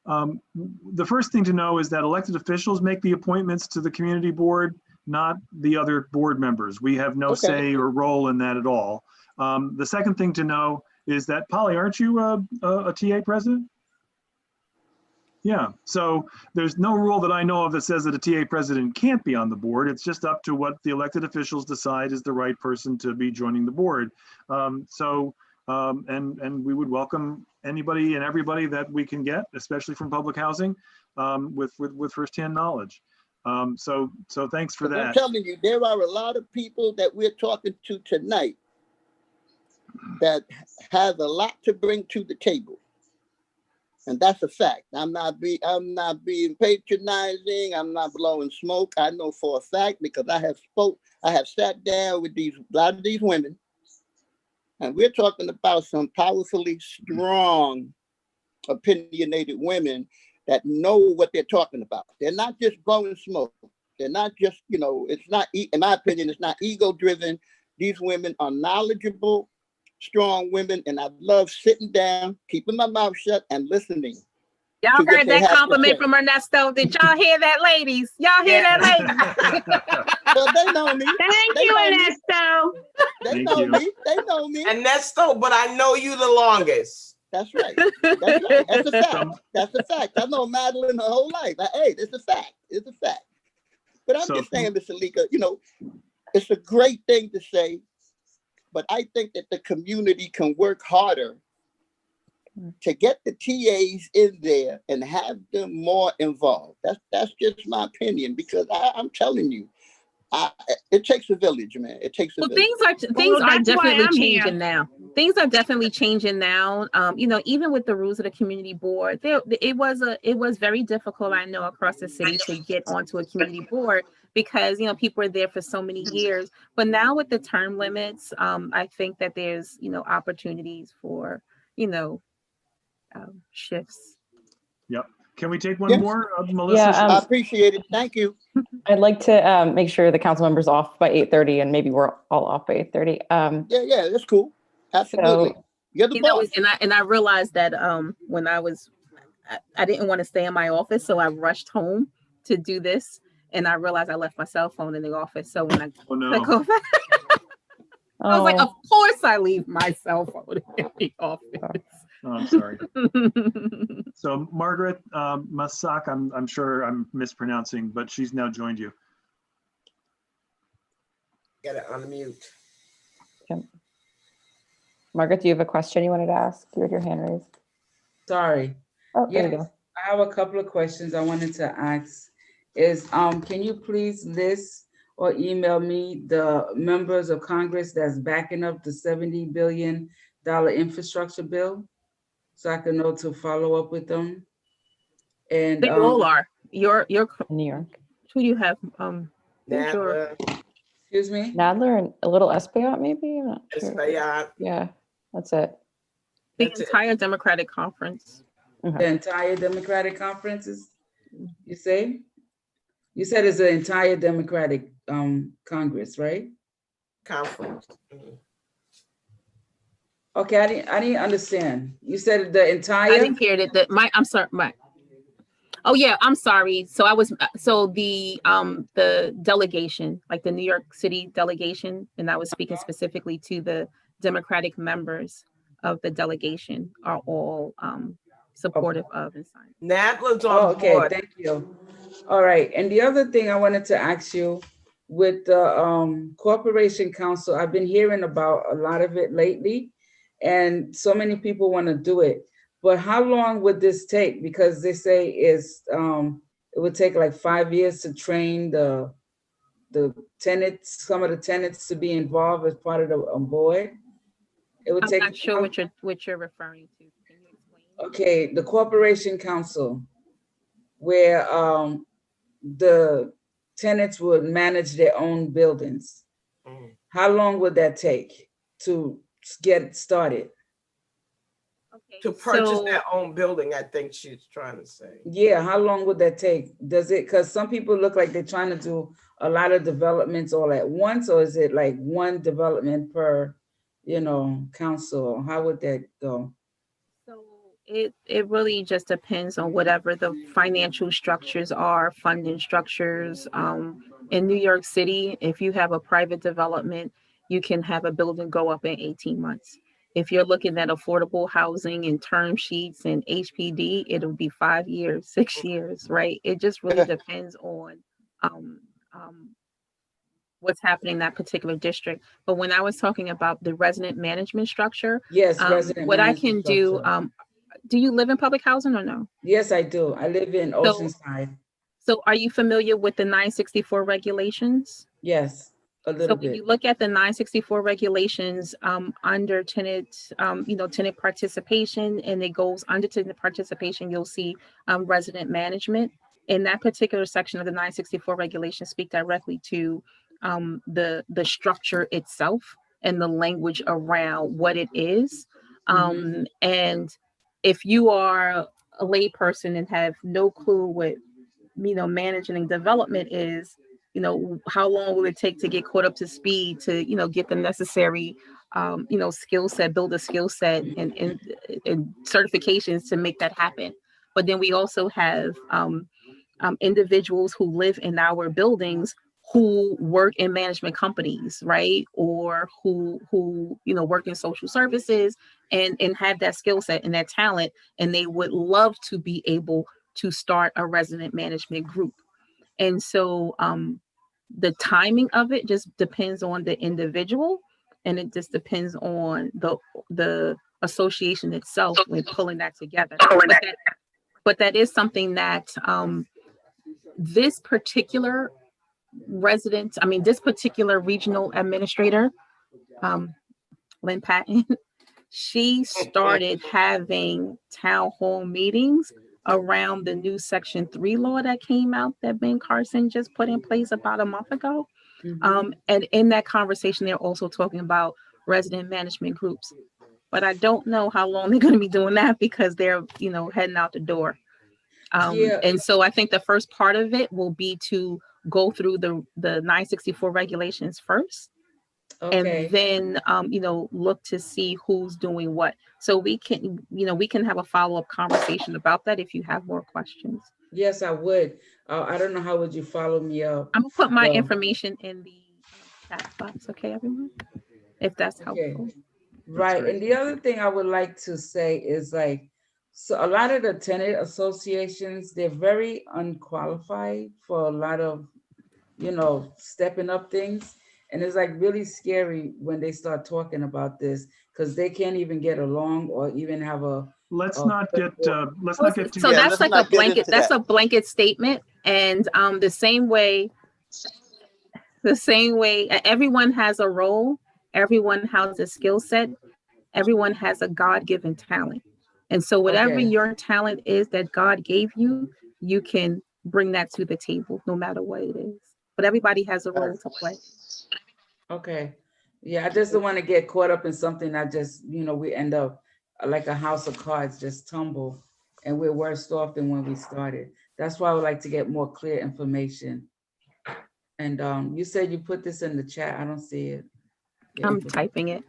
Speaker 1: The first thing to know is that elected officials make the appointments to the community board, not the other board members. We have no say or role in that at all. The second thing to know is that, Polly, aren't you a TA president? Yeah, so there's no rule that I know of that says that a TA president can't be on the board. It's just up to what the elected officials decide is the right person to be joining the board. And we would welcome anybody and everybody that we can get, especially from public housing, with firsthand knowledge. So thanks for that.
Speaker 14: I'm telling you, there are a lot of people that we're talking to tonight that have a lot to bring to the table. And that's a fact. I'm not being patronizing. I'm not blowing smoke. I know for a fact, because I have sat down with a lot of these women, and we're talking about some powerfully strong, opinionated women that know what they're talking about. They're not just blowing smoke. They're not just, it's not, in my opinion, it's not ego-driven. These women are knowledgeable, strong women, and I love sitting down, keeping my mouth shut, and listening.
Speaker 7: Y'all heard that compliment from Ernesto. Did y'all hear that, ladies? Y'all hear that, ladies?
Speaker 14: Well, they know me.
Speaker 11: Thank you, Ernesto.
Speaker 14: They know me. They know me.
Speaker 2: Ernesto, but I know you the longest.
Speaker 14: That's right. That's right. That's a fact. That's a fact. I know Madeline her whole life. Hey, it's a fact. It's a fact. But I'm just saying, Mr. Lika, it's a great thing to say, but I think that the community can work harder to get the TAs in there and have them more involved. That's just my opinion, because I'm telling you, it takes a village, man. It takes a village.
Speaker 7: Things are definitely changing now. Things are definitely changing now. Even with the rules of the community board, it was very difficult, I know, across the city to get onto a community board, because people are there for so many years. But now with the term limits, I think that there's opportunities for shifts.
Speaker 1: Yep. Can we take one more, Melissa?
Speaker 3: Yeah,
Speaker 14: I appreciate it. Thank you.
Speaker 3: I'd like to make sure the council members off by 8:30, and maybe we're all off by 8:30.
Speaker 14: Yeah, that's cool. Absolutely.
Speaker 3: So,
Speaker 14: You're the boss.
Speaker 7: And I realized that when I didn't want to stay in my office, so I rushed home to do this, and I realized I left my cell phone in the office. So when I took off, I was like, of course I leave my cell phone in the office.
Speaker 1: Oh, I'm sorry. So Margaret Masak, I'm sure I'm mispronouncing, but she's now joined you.
Speaker 2: Gotta unmute.
Speaker 3: Okay. Margaret, do you have a question you wanted to ask? You had your hand raised.
Speaker 15: Sorry.
Speaker 3: Oh, there you
Speaker 15: Yes,
Speaker 3: go.
Speaker 15: I have a couple of questions I wanted to ask. Is can you please list or email me the members of Congress that's backing up the $70 billion infrastructure bill, so I can know to follow up with them? And
Speaker 7: They all are. Your
Speaker 3: New York.
Speaker 7: Who do you have? Who's your
Speaker 2: Nadler,
Speaker 15: excuse me?
Speaker 3: Nadler and a little Espaillat, maybe? I'm not sure.
Speaker 2: Espaillat.
Speaker 3: Yeah, that's it.
Speaker 7: the
Speaker 2: That's it.
Speaker 7: entire Democratic conference?
Speaker 15: The entire Democratic conferences, you say? You said it's the entire Democratic Congress, right?
Speaker 2: Conference. Mhm.
Speaker 15: Okay, I didn't understand. You said the entire.
Speaker 7: I didn't hear that. I'm sorry. Oh yeah, I'm sorry. So the delegation, like the New York City delegation, and I was speaking specifically to the Democratic members of the delegation are all supportive of and signing.
Speaker 2: Nadler's on
Speaker 15: okay,
Speaker 2: board.
Speaker 15: thank you. All right, and the other thing I wanted to ask you, with the Corporation Council, I've been hearing about a lot of it lately, and so many people want to do it. But how long would this take? Because they say it would take like 5 years to train the tenants, some of the tenants to be involved as part of the board. It would
Speaker 7: I'm
Speaker 15: take.
Speaker 7: not sure what you're referring to. Can you explain?
Speaker 15: Okay, the Corporation Council, where the tenants would manage their own buildings.
Speaker 2: Mm.
Speaker 15: How long would that take to get started?
Speaker 2: To purchase their own building, I think she's trying to say.
Speaker 15: Yeah, how long would that take? Does it, because some people look like they're trying to do a lot of developments all at once, or is it like one development per, council? How would that go?
Speaker 7: So it really just depends on whatever the financial structures are, funding structures. In New York City, if you have a private development, you can have a building go up in 18 months. If you're looking at affordable housing and term sheets and HPD, it'll be 5 years, 6 years, right? It just really depends on what's happening in that particular district. But when I was talking about the resident management structure,
Speaker 15: yes, resident
Speaker 7: what I
Speaker 15: management
Speaker 7: can
Speaker 15: structure.
Speaker 7: do you live in public housing or no?
Speaker 15: Yes, I do. I live in Oceanside.
Speaker 7: So are you familiar with the 964 regulations?
Speaker 15: Yes, a
Speaker 7: So
Speaker 15: little
Speaker 7: when
Speaker 15: bit.
Speaker 7: you look at the 964 regulations under tenant, tenant participation, and it goes under tenant participation, you'll see resident management. In that particular section of the 964 regulations speak directly to the structure itself and the language around what it is. And if you are a layperson and have no clue what managing development is, how long will it take to get caught up to speed to get the necessary skill set, build a skill set and certifications to make that happen. But then we also have individuals who live in our buildings who work in management companies, right? Or who work in social services and have that skill set and that talent, and they would love to be able to start a resident management group. And so the timing of it just depends on the individual, and it just depends on the association itself when pulling that together. But that is something that this particular this particular regional administrator, Lynn Patton, she started having town hall meetings around the new Section 3 law that came out that Ben Carson just put in place about a month ago. And in that conversation, they're also talking about resident management groups. But I don't know how long they're going to be doing that because they're, heading out the door. And so I think the first part of it will be to go through the 964 regulations first.
Speaker 15: Okay.
Speaker 7: And then, look to see who's doing what. So we can have a follow-up conversation about that if you have more questions.
Speaker 15: Yes, I would. I don't know, how would you follow me up?
Speaker 7: I'm gonna put my information in the chat box. Okay, everyone, if that's helpful.
Speaker 15: Right.
Speaker 1: great.
Speaker 15: And the other thing I would like to say is like, so a lot of the tenant associations, they're very unqualified for a lot of, you know, stepping up things. And it's like really scary when they start talking about this because they can't even get along or even have a.
Speaker 1: Let's not get too.
Speaker 7: So that's like a blanket. That's a blanket statement, and the same way, everyone has a role. Everyone has a skill set. Everyone has a God-given talent. And so whatever your talent is that God gave you, you can bring that to the table no matter what it is. But everybody has a role to play.
Speaker 15: Okay. Yeah, I just don't want to get caught up in something that just, you know, we end up like a house of cards, just tumble, and we're worse off than when we started. That's why I would like to get more clear information. And you said you put this in the chat. I don't see it.
Speaker 7: I'm typing it.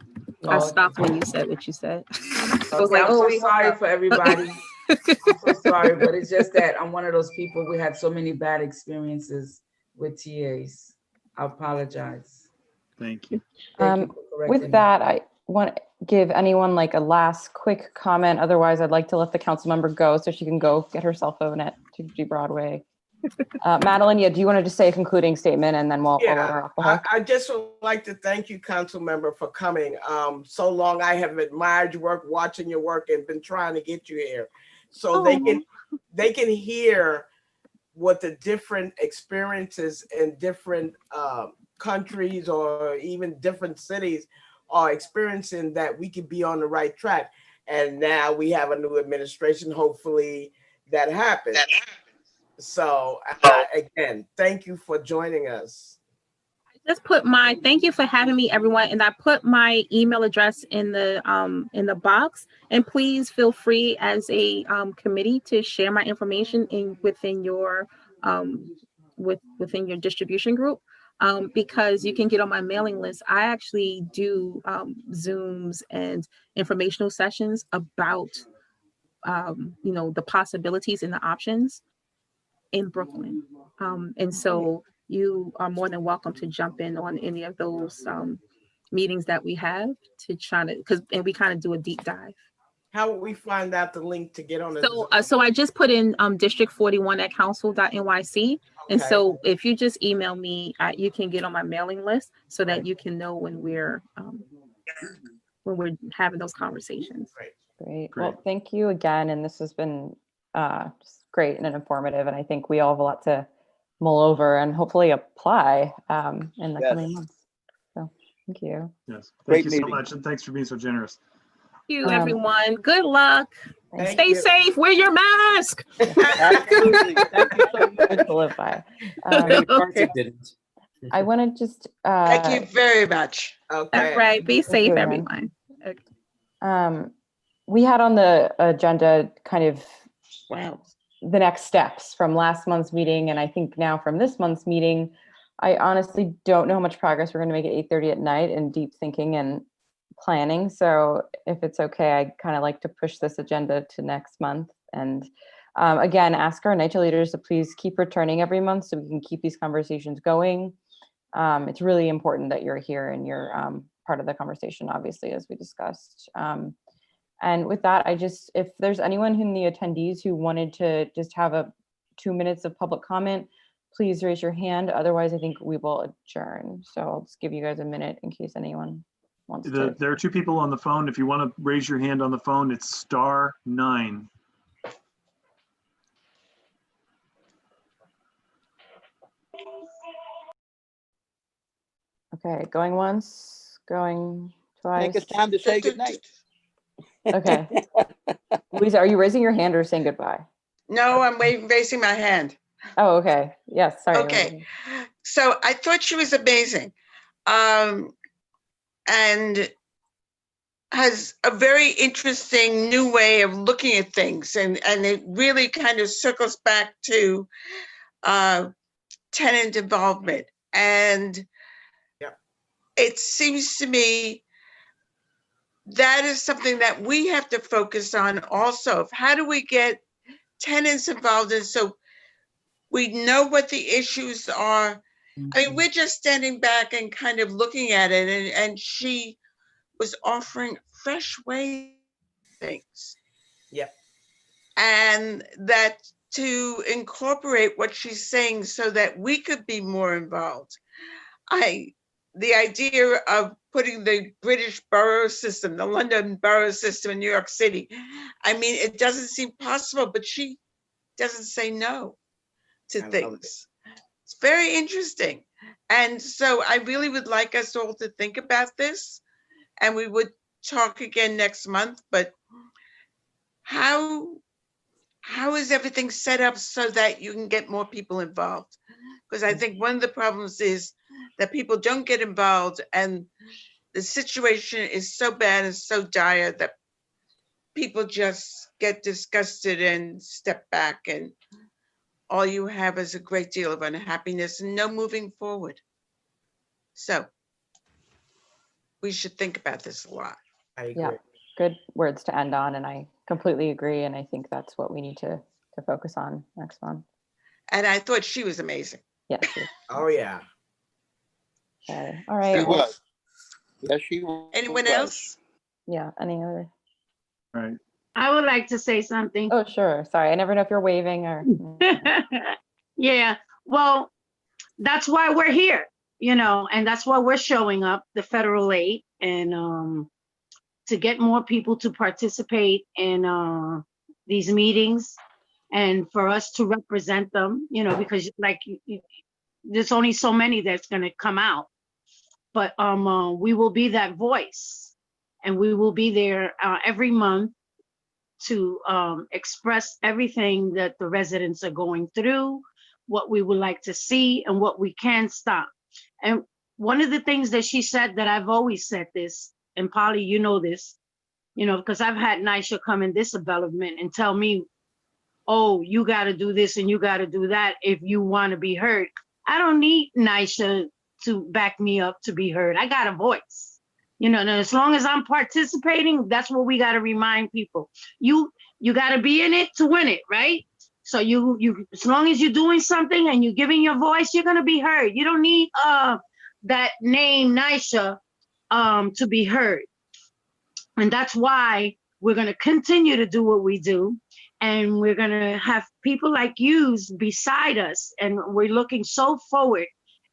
Speaker 7: I stopped when you said what you said. I was
Speaker 15: Okay,
Speaker 7: like,
Speaker 15: I'm
Speaker 7: oh,
Speaker 15: so
Speaker 7: wait,
Speaker 15: sorry for everybody. I'm so sorry, but it's just that I'm one of those people. We had so many bad experiences with TAs. I apologize.
Speaker 1: Thank you.
Speaker 15: Thank you for correcting
Speaker 3: With that, I want to give anyone like a last quick comment. Otherwise, I'd like to let the council member go so she can go get her cell phone at 250 Broadway. Madeline, do you want to just say a concluding statement and then we'll let her off the hook?
Speaker 2: I just would like to thank you, council member, for coming. So long I have admired your work, watching your work, and been trying to get you here. So they can hear what the different experiences in different countries or even different cities are experiencing, that we could be on the right track. And now we have a new administration, hopefully that happens. So again, thank you for joining us.
Speaker 7: Just put thank you for having me, everyone. And I put my email address in the box. And please feel free as a committee to share my information within your distribution group. Because you can get on my mailing list. I actually do Zooms and informational sessions about the possibilities and the options in Brooklyn. And so you are more than welcome to jump in on any of those meetings that we have to try to, and we kind of do a deep dive.
Speaker 2: How would we find out the link to get on the
Speaker 7: So I just put in district 41 at council.nyc. And so if you just email me, you can get on my mailing list so that you can know when we're having those conversations.
Speaker 3: Great. Well, thank you again. And this has been just great and informative. And I think we all have a lot to mull over and hopefully apply in the coming months. So thank you.
Speaker 1: Yes. Thank you so much. And thanks for being so generous.
Speaker 7: Thank you, everyone. Good luck. Stay
Speaker 2: you.
Speaker 7: safe. Wear your mask.
Speaker 14: Absolutely. Thank you so much.
Speaker 3: Solidify.
Speaker 16: Didn't.
Speaker 3: I want to just
Speaker 5: thank you very much.
Speaker 2: Okay.
Speaker 7: All right. Be safe, everyone.
Speaker 3: We had on the agenda kind of the next steps from last month's meeting, and I think now from this month's meeting. I honestly don't know how much progress we're going to make at 8:30 at night in deep thinking and planning. So if it's okay, I kind of like to push this agenda to next month. And again, ask our NYCHA leaders to please keep returning every month so we can keep these conversations going. It's really important that you're here and you're part of the conversation, obviously, as we discussed. And with that, if there's anyone in the attendees who wanted to just have 2 minutes of public comment, please raise your hand. Otherwise, I think we will adjourn. So I'll just give you guys a minute in case anyone wants to.
Speaker 1: There are 2 people on the phone. If you want to raise your hand on the phone, it's *9.
Speaker 3: Okay, going once, going twice.
Speaker 14: I think it's time to say goodnight.
Speaker 3: Okay. Louisa, are you raising your hand or saying goodbye?
Speaker 5: No, I'm raising my hand.
Speaker 3: Oh, okay. Yes, sorry.
Speaker 5: Okay. So I thought she was amazing. And has a very interesting new way of looking at things. And it really kind of circles back to tenant involvement. And it seems to me that is something that we have to focus on also. How do we get tenants involved in so we know what the issues are? I mean, we're just standing back and kind of looking at it, and she was offering fresh ways things.
Speaker 2: Yep.
Speaker 5: And that to incorporate what she's saying so that we could be more involved. The idea of putting the British borough system, the London borough system in New York City, I mean, it doesn't seem possible, but she doesn't say no to things. It's very interesting. And so I really would like us all to think about this, and we would talk again next month, but how is everything set up so that you can get more people involved? Because I think one of the problems is that people don't get involved, and the situation is so bad and so dire that people just get disgusted and step back, and all you have is a great deal of unhappiness and no moving forward. So we should think about this a lot.
Speaker 2: I agree.
Speaker 3: Yeah, good words to end on, and I completely agree, and I think that's what we need to focus on next month.
Speaker 5: And I thought she was amazing.
Speaker 3: Yes.
Speaker 2: Oh yeah.
Speaker 3: Okay. All right.
Speaker 14: She was. Yes, she was.
Speaker 5: Anyone else?
Speaker 3: Yeah. Any other?
Speaker 1: All right.
Speaker 11: I would like to say something.
Speaker 3: Oh, sure. Sorry, I never know if you're waving or.
Speaker 11: Yeah. Well, that's why we're here, and that's why we're showing up, the federal aid, and to get more people to participate in these meetings, and for us to represent them, because like there's only so many that's going to come out, but we will be that voice, and we will be there every month to express everything that the residents are going through, what we would like to see, and what we can stop. And one of the things that she said that I've always said this, and Polly, you know this, because I've had NYCHA come in this development and tell me, oh, you got to do this and you got to do that if you want to be heard. I don't need NYCHA to back me up to be heard. I got a voice. And as long as I'm participating, that's what we got to remind people. You got to be in it to win it, right? So you as long as you're doing something and you're giving your voice, you're gonna be heard. You don't need that name NYCHA to be heard. And that's why we're gonna continue to do what we do, and we're gonna have people like you beside us, and we're looking so forward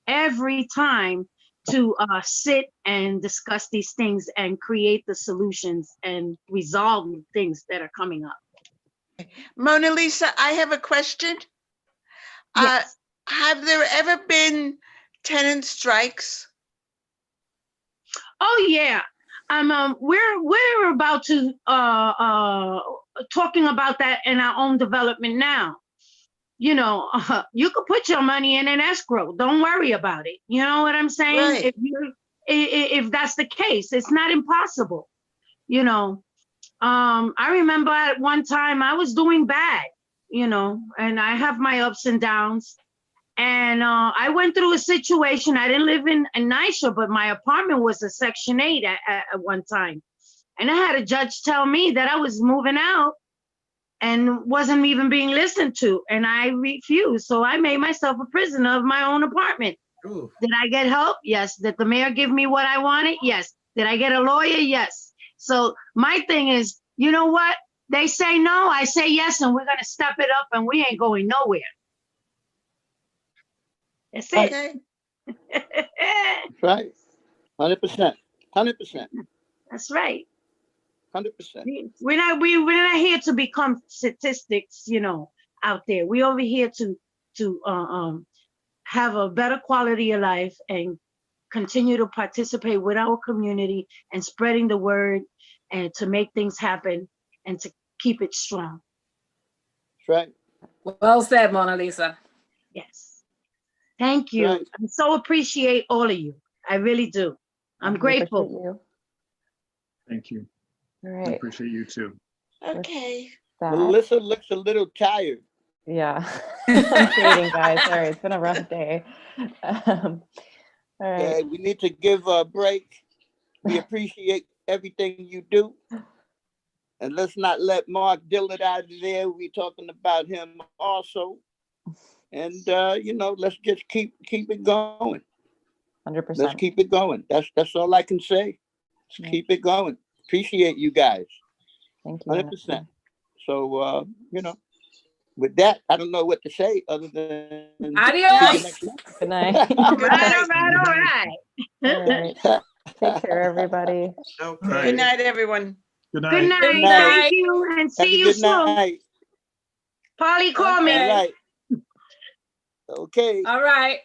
Speaker 11: every time to sit and discuss these things and create the solutions and resolve things that are coming up.
Speaker 5: Mona Lisa, I have a question.
Speaker 11: Yes.
Speaker 5: Have there ever been tenant strikes?
Speaker 11: Oh yeah. We're about to talking about that in our own development now. You could put your money in an escrow. Don't worry about it. You know what I'm saying?
Speaker 5: Right.
Speaker 11: If that's the case, it's not impossible. I remember at one time I was doing bad, and I have my ups and downs. And I went through a situation. I didn't live in NYCHA, but my apartment was a Section 8 at one time. And I had a judge tell me that I was moving out and wasn't even being listened to. And I refused. So I made myself a prisoner of my own apartment.
Speaker 2: Ooh.
Speaker 11: Did I get help? Yes. Did the mayor give me what I wanted? Yes. Did I get a lawyer? Yes. So my thing is, you know what? They say no, I say yes, and we're going to step it up, and we ain't going nowhere. That's it.
Speaker 5: Okay.
Speaker 14: Right. 100%. 100%.
Speaker 11: That's right.
Speaker 14: 100%.
Speaker 11: We're not here to become statistics, out there. We're over here to have a better quality of life and continue to participate with our community and spreading the word and to make things happen and to keep it strong.
Speaker 14: That's right.
Speaker 12: Well said, Mona Lisa.
Speaker 11: Yes. Thank you.
Speaker 14: Right.
Speaker 11: I so appreciate all of you. I really do. I'm grateful.
Speaker 1: Thank you.
Speaker 3: All
Speaker 1: I
Speaker 3: right.
Speaker 1: appreciate you too.
Speaker 5: Okay.
Speaker 14: Melissa looks a little tired.
Speaker 3: Yeah. I'm fading, guys. Sorry, it's been a rough day. All right.
Speaker 14: Yeah, we need to give a break. We appreciate everything you do. And let's not let Mark Dillard out of there. We're talking about him also. And let's just keep it going.
Speaker 3: 100%.
Speaker 14: Let's keep it going. That's all I can say.
Speaker 3: Yeah.
Speaker 14: Keep it going. Appreciate you guys.
Speaker 3: Thank you.
Speaker 14: 100%. So, with that, I don't know what to say other than see you
Speaker 12: Adios.
Speaker 14: next month.
Speaker 3: Good night.
Speaker 11: All right.
Speaker 3: All right. Take care, everybody.
Speaker 2: Okay.
Speaker 5: Good night, everyone.
Speaker 1: Good night.
Speaker 11: Good night.
Speaker 14: Good night.
Speaker 11: Thank you, and
Speaker 14: Have
Speaker 11: see
Speaker 14: a
Speaker 11: you
Speaker 14: good
Speaker 11: soon.
Speaker 14: night.
Speaker 11: Polly, call me.
Speaker 14: All right. Okay.
Speaker 12: All right.